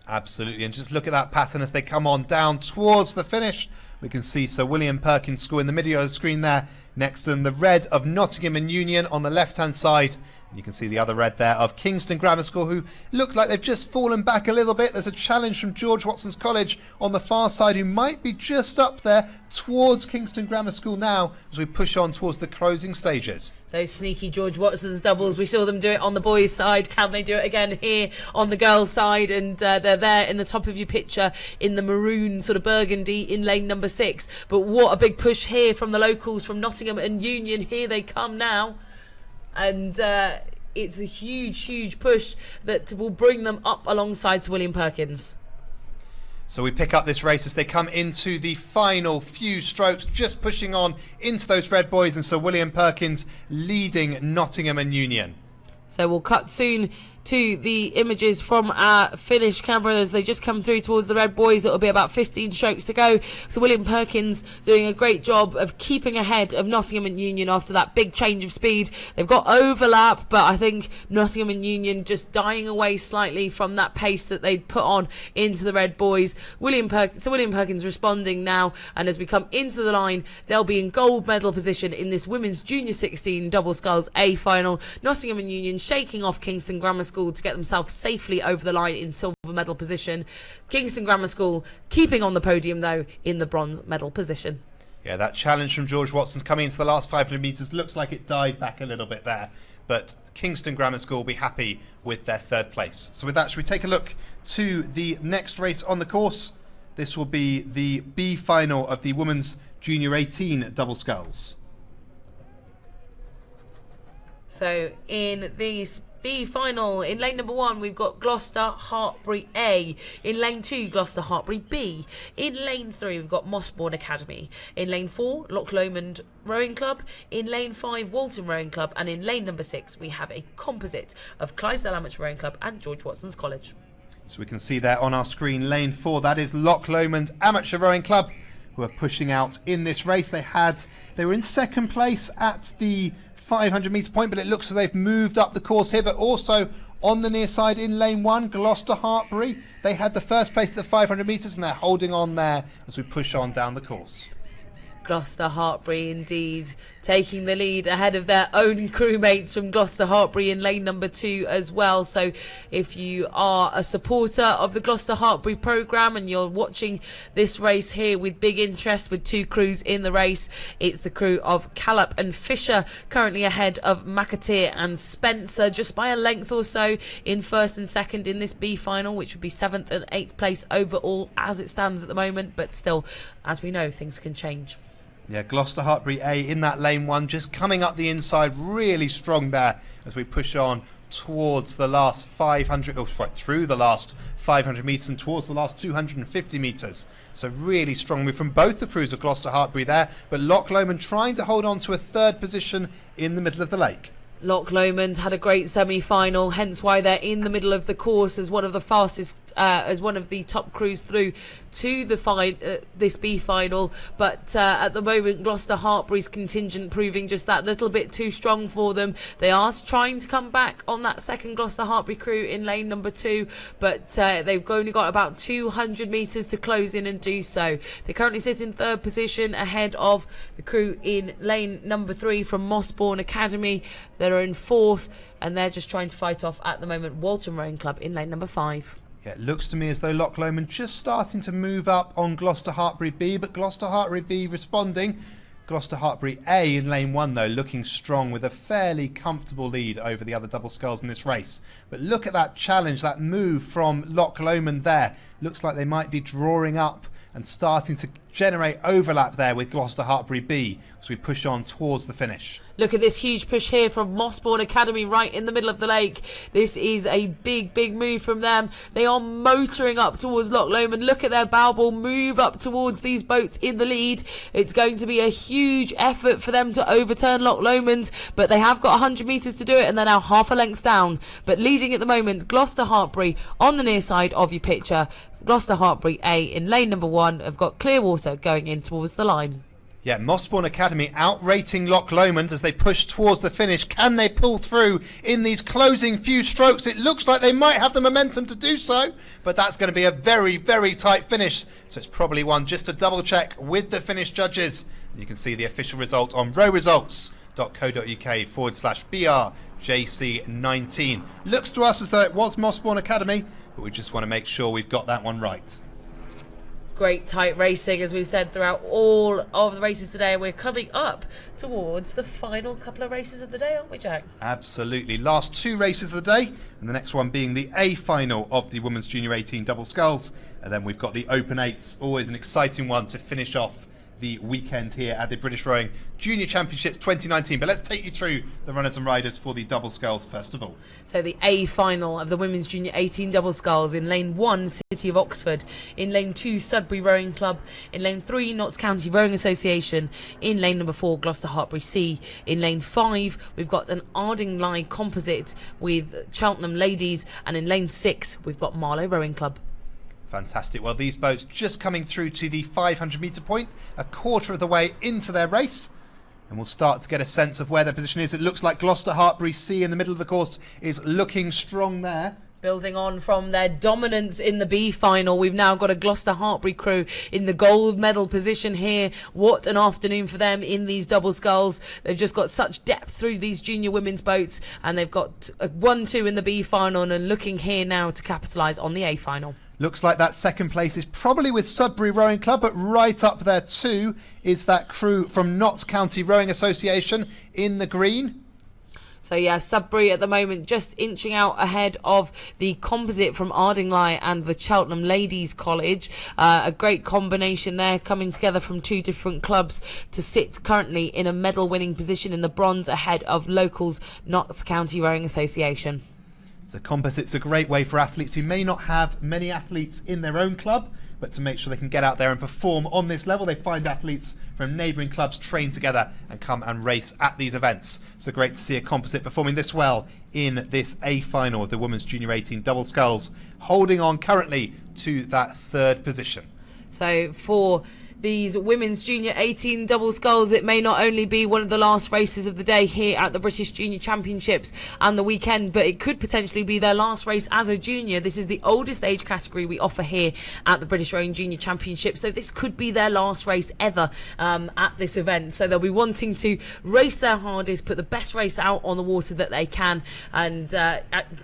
Absolutely, and just look at that pattern as they come on down towards the finish. We can see Sir William Perkins School in the middle of the screen there, next to them the red of Nottingham and Union on the left-hand side. And you can see the other red there of Kingston Grammar School, who look like they've just fallen back a little bit. There's a challenge from George Watson's College on the far side, who might be just up there towards Kingston Grammar School now as we push on towards the closing stages. Those sneaky George Watson's doubles, we saw them do it on the boys' side. Can they do it again here on the girls' side? And they're there in the top of your picture in the maroon sort of burgundy in lane number 6. But what a big push here from the locals from Nottingham and Union. Here they come now. And it's a huge push that will bring them up alongside Sir William Perkins. So we pick up this race as they come into the final few strokes, just pushing on into those red boys, and Sir William Perkins leading Nottingham and Union. So we'll cut soon to the images from our finish camera as they just come through towards the red boys. It'll be about 15 strokes to go. So William Perkins doing a great job of keeping ahead of Nottingham and Union after that big change of speed. They've got overlap, but I think Nottingham and Union just dying away slightly from that pace that they'd put on into the red boys. So William Perkins responding now, and as we come into the line, they'll be in gold medal position in this women's junior 16 double sculls A final. Nottingham and Union shaking off Kingston Grammar School to get themselves safely over the line in silver medal position. Kingston Grammar School keeping on the podium though in the bronze medal position. Yeah, that challenge from George Watson coming into the last 500 metres looks like it died back a little bit there, but Kingston Grammar School will be happy with their 3rd place. So with that, should we take a look to the next race on the course? This will be the B final of the women's junior 18 double sculls. So in these B final, in lane number 1 we've got Gloucester Hartbury A, in lane 2 Gloucester Hartbury B, in lane 3 we've got Mossbourne Academy, in lane 4 Loch Lomond Rowing Club, in lane 5 Walton Rowing Club, and in lane number 6 we have a composite of Clydesdale Amateur Rowing Club and George Watson's College. So we can see there on our screen lane 4, that is Loch Lomond Amateur Rowing Club, who are pushing out in this race. They were in 2nd place at the 500 metre point, but it looks as they've moved up the course here. But also on the near side in lane 1, Gloucester Hartbury, they had the 1st place at the 500 metres, and they're holding on there as we push on down the course. Gloucester Hartbury indeed taking the lead ahead of their own crewmates from Gloucester Hartbury in lane number 2 as well. So if you are a supporter of the Gloucester Hartbury programme and you're watching this race here with big interest, with 2 crews in the race, it's the crew of Callop and Fisher currently ahead of McAteer and Spencer, just by a length or so in first and second in this B final, which would be 7th and 8th place overall as it stands at the moment. But still, as we know, things can change. Yeah, Gloucester Hartbury A in that lane 1, just coming up the inside, really strong there as we push on towards the last 500, through the last 500 metres and towards the last 250 metres. So really strong move from both the crews of Gloucester Hartbury there, but Loch Lomond trying to hold on to a 3rd position in the middle of the lake. Loch Lomond had a great semi-final, hence why they're in the middle of the course as one of the fastest, as one of the top crews through to the this B final. But at the moment, Gloucester Hartbury's contingent proving just that little bit too strong for them. They are trying to come back on that second Gloucester Hartbury crew in lane number 2, but they've only got about 200 metres to close in and do so. They currently sit in 3rd position ahead of the crew in lane number 3 from Mossbourne Academy. They're in 4th, and they're just trying to fight off at the moment Walton Rowing Club in lane number 5. Yeah, it looks to me as though Loch Lomond just starting to move up on Gloucester Hartbury B, but Gloucester Hartbury B responding. Gloucester Hartbury A in lane 1 though, looking strong with a fairly comfortable lead over the other double sculls in this race. But look at that challenge, that move from Loch Lomond there. Looks like they might be drawing up and starting to generate overlap there with Gloucester Hartbury B as we push on towards the finish. Look at this huge push here from Mossbourne Academy right in the middle of the lake. This is a big move from them. They are motoring up towards Loch Lomond. Look at their bow ball move up towards these boats in the lead. It's going to be a huge effort for them to overturn Loch Lomond, but they have got 100 metres to do it, and they're now half a length down. But leading at the moment, Gloucester Hartbury on the near side of your picture. Gloucester Hartbury A in lane number 1 have got Clearwater going in towards the line. Yeah, Mossbourne Academy outrating Loch Lomond as they push towards the finish. Can they pull through in these closing few strokes? It looks like they might have the momentum to do so, but that's going to be a very tight finish. So it's probably one just to double check with the finish judges. You can see the official result on rowresults.co.uk/BRJC19. Looks to us as though it was Mossbourne Academy, but we just want to make sure we've got that one right. Great tight racing, as we've said, throughout all of the races today. We're coming up towards the final couple of races of the day, aren't we, Jack? Absolutely. Last 2 races of the day, and the next one being the A final of the Women's Junior 18 double sculls. And then we've got the Open 8s, always an exciting one to finish off the weekend here at the British Rowing Junior Championships 2019. But let's take you through the runners and riders for the double sculls first of all. So the A final of the Women's Junior 18 double sculls: in lane 1, City of Oxford; in lane 2, Sudbury Rowing Club; in lane 3, Notts County Rowing Association; in lane number 4, Gloucester Hartbury C; in lane 5, we've got an Ardingly composite with Cheltenham Ladies; and in lane 6, we've got Marlow Rowing Club. Fantastic. Well, these boats just coming through to the 500 metre point, a quarter of the way into their race. And we'll start to get a sense of where their position is. It looks like Gloucester Hartbury C in the middle of the course is looking strong there. Building on from their dominance in the B final, we've now got a Gloucester Hartbury crew in the gold medal position here. What an afternoon for them in these double sculls. They've just got such depth through these junior women's boats, and they've got a 1-2 in the B final, and looking here now to capitalise on the A final. Looks like that second place is probably with Sudbury Rowing Club, but right up there too is that crew from Notts County Rowing Association in the green. So yeah, Sudbury at the moment just inching out ahead of the composite from Ardingly and the Cheltenham Ladies College. A great combination there, coming together from 2 different clubs to sit currently in a medal winning position in the bronze ahead of locals Notts County Rowing Association. So composite's a great way for athletes who may not have many athletes in their own club, but to make sure they can get out there and perform on this level. They find athletes from neighbouring clubs, train together and come and race at these events. So great to see a composite performing this well in this A final of the Women's Junior 18 double sculls, holding on currently to that 3rd position. So for these women's junior 18 double sculls. It may not only be one of the last races of the day here at the British Junior Championships and the weekend, but it could potentially be their last race as a junior. This is the oldest age category we offer here at the British Rowing Junior Championship, so this could be their last race ever at this event. So they'll be wanting to race their hardest, put the best race out on the water that they can, and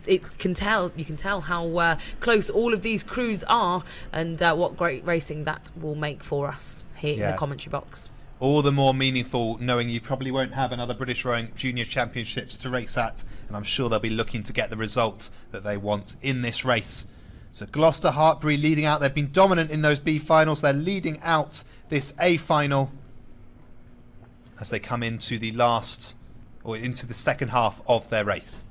you can tell how close all of these crews are, and what great racing that will make for us here in the commentary box. All the more meaningful knowing you probably won't have another British Rowing Junior Championships to race at, and I'm sure they'll be looking to get the result that they want in this race. So Gloucester Hartbury leading out. They've been dominant in those B finals. They're leading out this A final as they come into the into the second half of their race.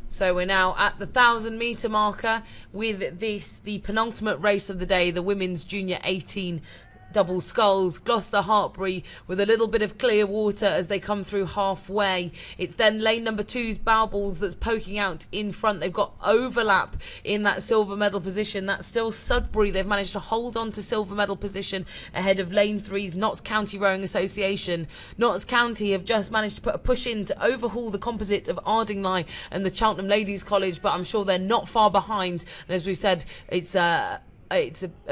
So we're now at the 1,000-metre marker with this, the penultimate race of the day, the women's junior 18 double sculls. Gloucester Hartbury with a little bit of clear water as they come through halfway. It's then lane number 2's Bow Balls that's poking out in front. They've got overlap in that silver medal position. That's still Sudbury. They've managed to hold on to silver medal position ahead of lane 3's Notts County Rowing Association. Notts County have just managed to put a push in to overhaul the composite of Ardingly and the Cheltenham Ladies College, but I'm sure they're not far behind. And as we've said, it's a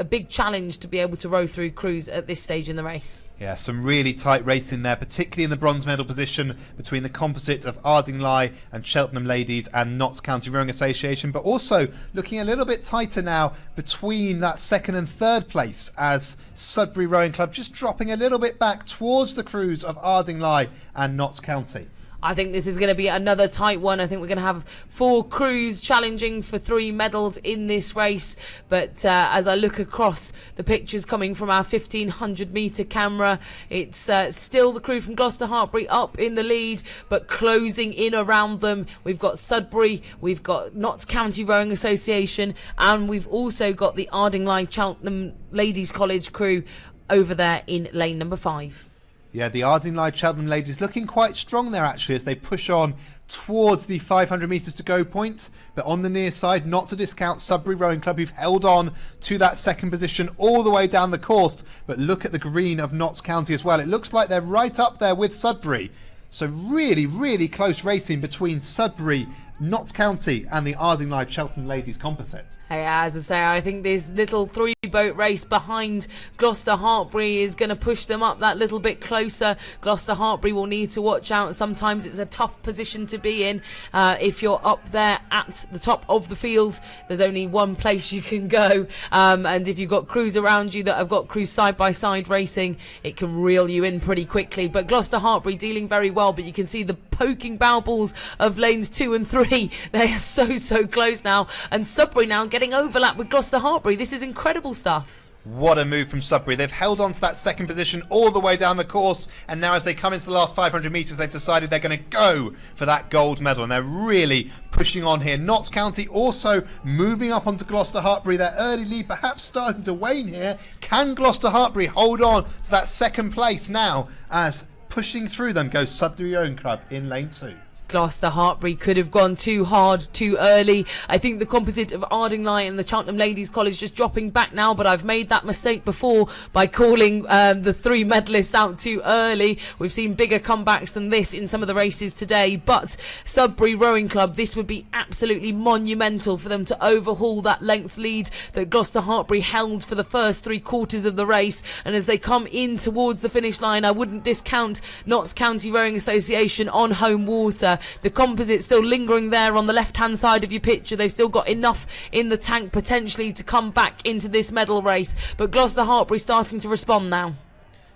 big challenge to be able to row through crews at this stage in the race. Yeah, some really tight racing there, particularly in the bronze medal position between the composite of Ardingly and Cheltenham Ladies and Notts County Rowing Association, but also looking a little bit tighter now between that second and third place as Sudbury Rowing Club just dropping a little bit back towards the crews of Ardingly and Notts County. I think this is going to be another tight one. I think we're going to have 4 crews challenging for 3 medals in this race. But as I look across the pictures coming from our 1,500-metre camera, it's still the crew from Gloucester Hartbury up in the lead, but closing in around them. We've got Sudbury, we've got Notts County Rowing Association, and we've also got the Ardingly Cheltenham Ladies College crew over there in lane number 5. Yeah, the Ardingly Cheltenham Ladies looking quite strong there actually as they push on towards the 500 metres to go point. But on the near side, not to discount Sudbury Rowing Club, who've held on to that second position all the way down the course. But look at the green of Notts County as well. It looks like they're right up there with Sudbury. So really, really close racing between Sudbury, Notts County and the Ardingly Cheltenham Ladies composite. As I say, I think this little 3-boat race behind Gloucester Hartbury is going to push them up that little bit closer. Gloucester Hartbury will need to watch out. Sometimes it's a tough position to be in. If you're up there at the top of the field, there's only one place you can go. And if you've got crews around you that have got crews side by side racing, it can reel you in pretty quickly. But Gloucester Hartbury dealing very well, but you can see the poking bow balls of lanes 2 and 3. They are so close now. And Sudbury now getting overlap with Gloucester Hartbury. This is incredible stuff. What a move from Sudbury. They've held on to that second position all the way down the course, and now as they come into the last 500 metres, they've decided they're going to go for that gold medal, and they're really pushing on here. Notts County also moving up onto Gloucester Hartbury. Their early lead perhaps starting to wane here. Can Gloucester Hartbury hold on to that second place now as pushing through them goes Sudbury Rowing Club in lane 2? Gloucester Hartbury could have gone too hard too early. I think the composite of Ardingly and the Cheltenham Ladies College just dropping back now, but I've made that mistake before by calling the 3 medalists out too early. We've seen bigger comebacks than this in some of the races today, but Sudbury Rowing Club, this would be absolutely monumental for them to overhaul that length lead that Gloucester Hartbury held for the first 3 quarters of the race. And as they come in towards the finish line, I wouldn't discount Notts County Rowing Association on home water. The composite still lingering there on the left-hand side of your picture. They've still got enough in the tank potentially to come back into this medal race. But Gloucester Hartbury starting to respond now.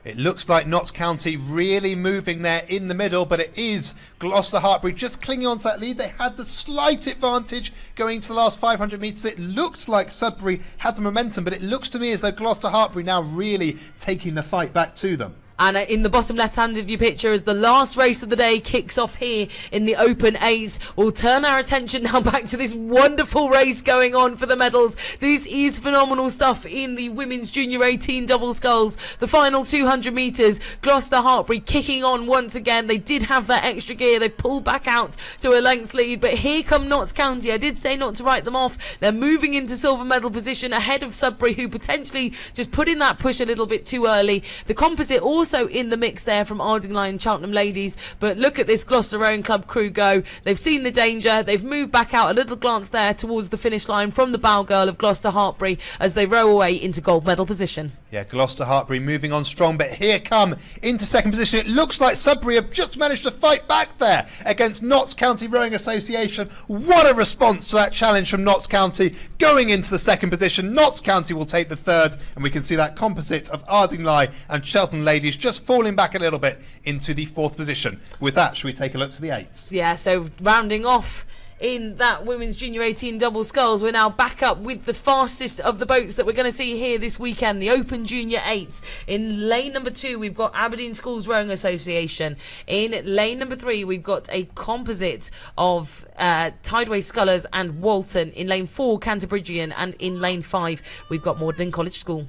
It looks like Notts County really moving there in the middle, but it is Gloucester Hartbury just clinging on to that lead. They had the slight advantage going to the last 500 metres. It looked like Sudbury had the momentum, but it looks to me as though Gloucester Hartbury now really taking the fight back to them. And in the bottom left hand of your picture, as the last race of the day kicks off here in the Open 8, we'll turn our attention now back to this wonderful race going on for the medals. This is phenomenal stuff in the women's junior 18 double sculls. The final 200 metres, Gloucester Hartbury kicking on once again. They did have that extra gear. They've pulled back out to a length lead, but here come Notts County. I did say not to write them off. They're moving into silver medal position ahead of Sudbury, who potentially just put in that push a little bit too early. The composite also in the mix there from Ardingly and Cheltenham Ladies, but look at this Gloucester Rowing Club crew go. They've seen the danger. They've moved back out. A little glance there towards the finish line from the bow girl of Gloucester Hartbury as they row away into gold medal position. Yeah, Gloucester Hartbury moving on strong, but here come into second position. It looks like Sudbury have just managed to fight back there against Notts County Rowing Association. What a response to that challenge from Notts County going into the second position. Notts County will take the third, and we can see that composite of Ardingly and Cheltenham Ladies just falling back a little bit into the fourth position. With that, should we take a look to the eights? Yeah, so rounding off in that women's junior 18 double sculls, we're now back up with the fastest of the boats that we're going to see here this weekend, the Open Junior 8s. In lane number 2, we've got Aberdeen Schools Rowing Association. In lane number 3, we've got a composite of Tideway Scullers and Walton. In lane 4, Canterburygian, and in lane 5, we've got Magdalen College School.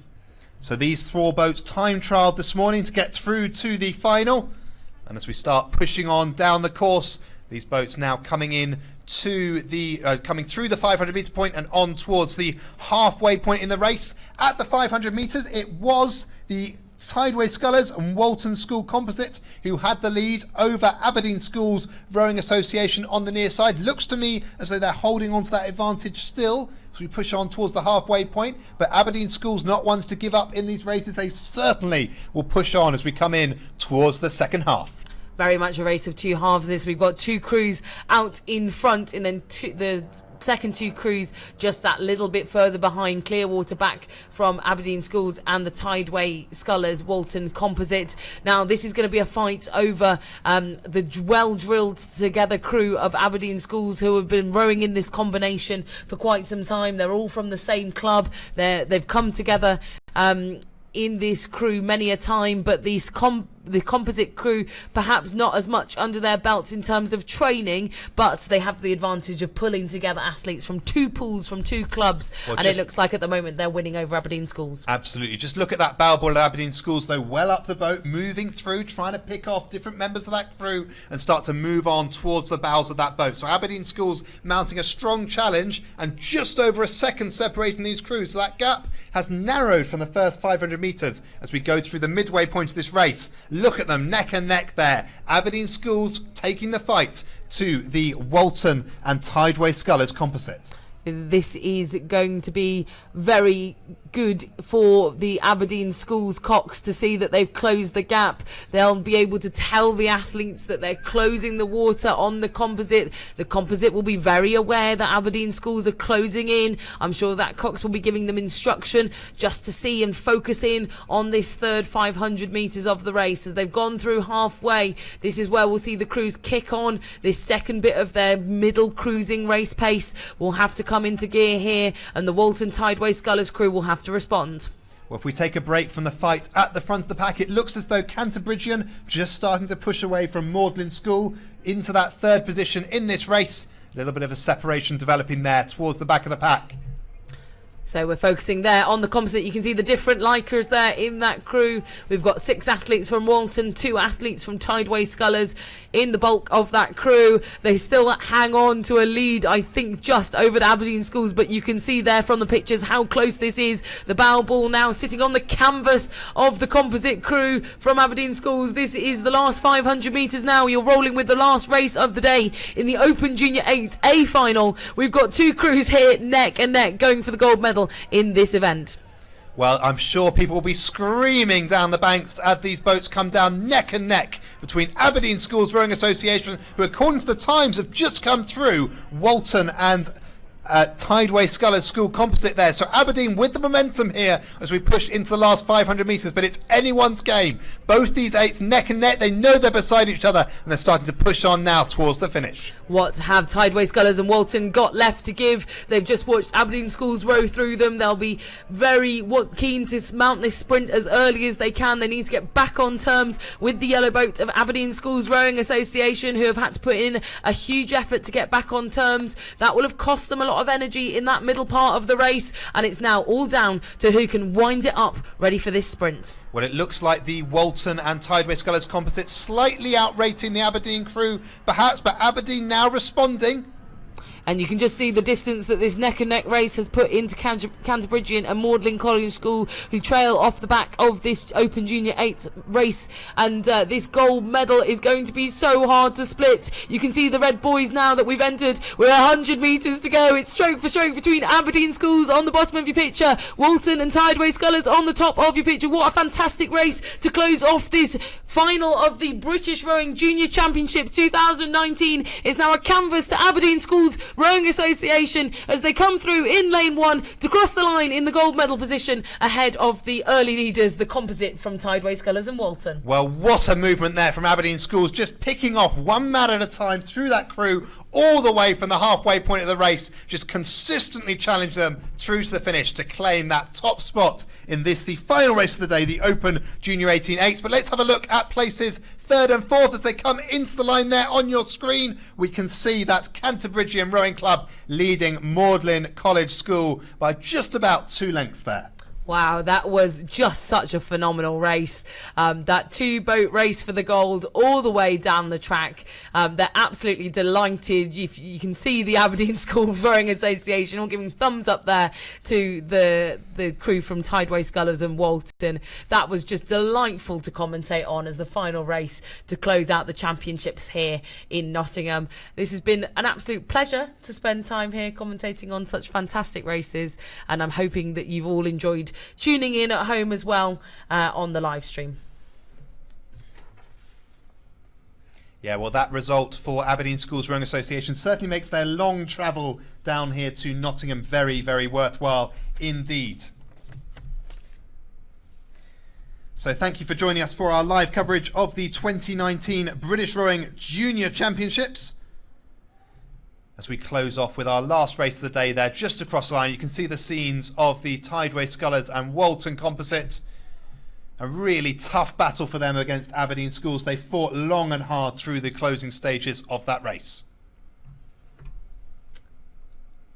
So these 4 boats time trialled this morning to get through to the final, and as we start pushing on down the course, these boats now coming in to the coming through the 500 metre point and on towards the halfway point in the race. At the 500 metres, it was the Tideway Scullers and Walton School Composite who had the lead over Aberdeen Schools Rowing Association on the near side. Looks to me as though they're holding on to that advantage still as we push on towards the halfway point, but Aberdeen Schools not ones to give up in these races. They certainly will push on as we come in towards the second half. Very much a race of two halves this. We've got 2 crews out in front, and then the second 2 crews just that little bit further behind. Clearwater back from Aberdeen Schools and the Tideway Scullers Walton Composite. Now this is going to be a fight over the well drilled together crew of Aberdeen Schools who have been rowing in this combination for quite some time. They're all from the same club. They've come together in this crew many a time, but the composite crew perhaps not as much under their belts in terms of training, but they have the advantage of pulling together athletes from 2 pools, from 2 clubs, and it looks like at the moment they're winning over Aberdeen Schools. Absolutely. Just look at that bow ball of Aberdeen Schools, though, well up the boat, moving through, trying to pick off different members of that crew and start to move on towards the bows of that boat. So Aberdeen Schools mounting a strong challenge and just over a second separating these crews. So that gap has narrowed from the first 500 metres as we go through the midway point of this race. Look at them neck and neck there. Aberdeen Schools taking the fight to the Walton and Tideway Scullers Composite. This is going to be very good for the Aberdeen Schools Cox to see that they've closed the gap. They'll be able to tell the athletes that they're closing the water on the composite. The composite will be very aware that Aberdeen Schools are closing in. I'm sure that Cox will be giving them instruction just to see and focus in on this third 500 metres of the race. As they've gone through halfway, this is where we'll see the crews kick on. This second bit of their middle cruising race pace will have to come into gear here, and the Walton Tideway Scullers crew will have to respond. Well, if we take a break from the fight at the front of the pack, it looks as though Canterburygian just starting to push away from Magdalen School into that third position in this race. A little bit of a separation developing there towards the back of the pack. So we're focusing there on the composite. You can see the different Likers there in that crew. We've got 6 athletes from Walton, 2 athletes from Tideway Scullers in the bulk of that crew. They still hang on to a lead, I think, just over the Aberdeen Schools, but you can see there from the pictures how close this is. The bow ball now sitting on the canvas of the composite crew from Aberdeen Schools. This is the last 500 metres now. You're rolling with the last race of the day in the Open Junior 8 A final. We've got 2 crews here neck and neck going for the gold medal in this event. Well, I'm sure people will be screaming down the banks as these boats come down neck and neck between Aberdeen Schools Rowing Association, who according to the times have just come through, Walton and Tideway Scullers School composite there. So Aberdeen with the momentum here as we push into the last 500 metres, but it's anyone's game. Both these eights neck and neck. They know they're beside each other and they're starting to push on now towards the finish. What have Tideway Scullers and Walton got left to give? They've just watched Aberdeen Schools row through them. They'll be very keen to mount this sprint as early as they can. They need to get back on terms with the yellow boat of Aberdeen Schools Rowing Association, who have had to put in a huge effort to get back on terms. That will have cost them a lot of energy in that middle part of the race, and it's now all down to who can wind it up ready for this sprint. Well, it looks like the Walton and Tideway Scullers composite slightly outrating the Aberdeen crew, perhaps, but Aberdeen now responding. And you can just see the distance that this neck and neck race has put into Canterbridgian and Magdalen College School, who trail off the back of this Open Junior 8 race. And this gold medal is going to be so hard to split. You can see the red boys now that we've entered. We're 100 metres to go. It's stroke for stroke between Aberdeen Schools on the bottom of your picture, Walton and Tideway Scullers on the top of your picture. What a fantastic race to close off this final of the British Rowing Junior Championships 2019. It's now a canvas to Aberdeen Schools Rowing Association as they come through in lane 1 to cross the line in the gold medal position ahead of the early leaders, the composite from Tideway Scullers and Walton. Well, what a movement there from Aberdeen Schools, just picking off one man at a time through that crew all the way from the halfway point of the race, just consistently challenge them through to the finish to claim that top spot in this, the final race of the day, the Open Junior 18-8s. But let's have a look at places 3rd and 4th as they come into the line there on your screen. We can see that's Canterbridgian Rowing Club leading Magdalen College School by just about 2 lengths there. Wow, that was just such a phenomenal race. That 2-boat race for the gold all the way down the track. They're absolutely delighted. You can see the Aberdeen School Rowing Association all giving thumbs up there to the crew from Tideway Scullers and Walton. That was just delightful to commentate on as the final race to close out the championships here in Nottingham. This has been an absolute pleasure to spend time here commentating on such fantastic races, and I'm hoping that you've all enjoyed tuning in at home as well on the live stream. Yeah, well, that result for Aberdeen Schools Rowing Association certainly makes their long travel down here to Nottingham very, very worthwhile indeed. So thank you for joining us for our live coverage of the 2019 British Rowing Junior Championships. As we close off with our last race of the day there, just across the line, you can see the scenes of the Tideway Scullers and Walton composite. A really tough battle for them against Aberdeen Schools. They fought long and hard through the closing stages of that race.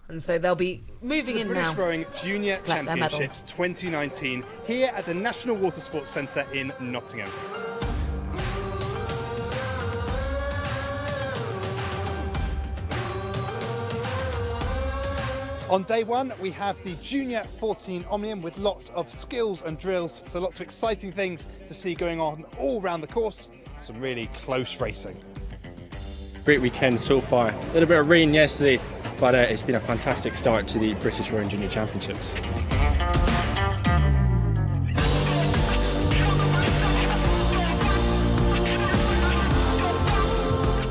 And so they'll be moving in now. British Rowing Junior Championships 2019 here at the National Water Sports Centre in Nottingham. On day 1, we have the Junior 14 Omnium with lots of skills and drills, so lots of exciting things to see going on all around the course. Some really close racing. Great weekend so far. A little bit of rain yesterday, but it's been a fantastic start to the British Rowing Junior Championships.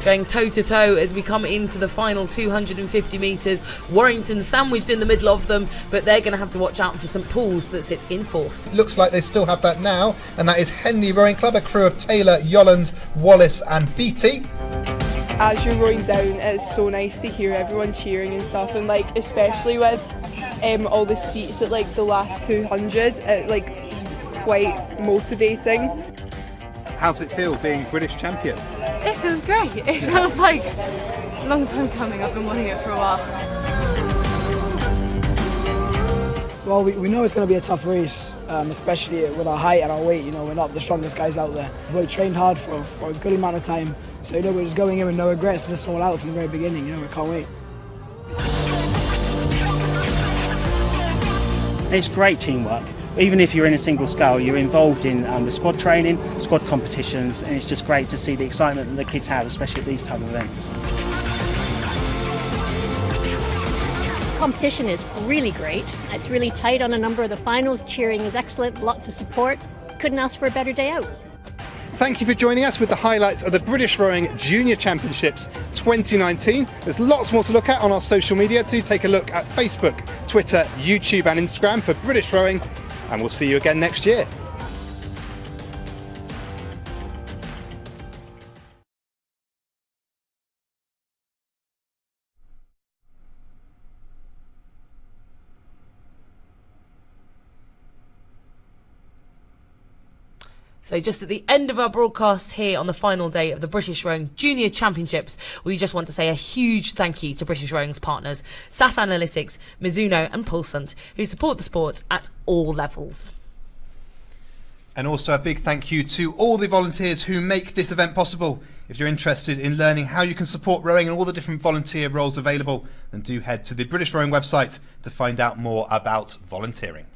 Going toe-to-toe as we come into the final 250 metres. Warrington sandwiched in the middle of them, but they're going to have to watch out for St Paul's that sits in 4th. Looks like they still have that now, and that is Henley Rowing Club, a crew of Taylor, Yolland, Wallace and Beattie. As you're rowing down, it's so nice to hear everyone cheering and stuff, and like especially with all the seats at like the last 200, like quite motivating. How's it feel being British champion? It feels great. It feels like a long time coming. I've been wanting it for a while. Well, we know it's going to be a tough race, especially with our height and our weight. You know, we're not the strongest guys out there. We've trained hard for a good amount of time, so you know we're just going in with no regrets and just all out from the very beginning. You know, we can't wait. It's great teamwork. Even if you're in a single scull, you're involved in the squad training, squad competitions, and it's just great to see the excitement that the kids have, especially at these type of events. Competition is really great. It's really tight on a number of the finals. Cheering is excellent, lots of support. Couldn't ask for a better day out. thank you for joining us with the highlights of the British Rowing Junior Championships 2019. There's lots more to look at on our social media. Do take a look at Facebook, Twitter, YouTube and Instagram for British Rowing, and we'll see you again next year. So just at the end of our broadcast here on the final day of the British Rowing Junior Championships, we just want to say a huge thank you to British Rowing's partners, SAS Analytics, Mizuno and Pulsant, who support the sport at all levels. And also a big thank you to all the volunteers who make this event possible. If you're interested in learning how you can support rowing and all the different volunteer roles available, then do head to the British Rowing website to find out more about volunteering.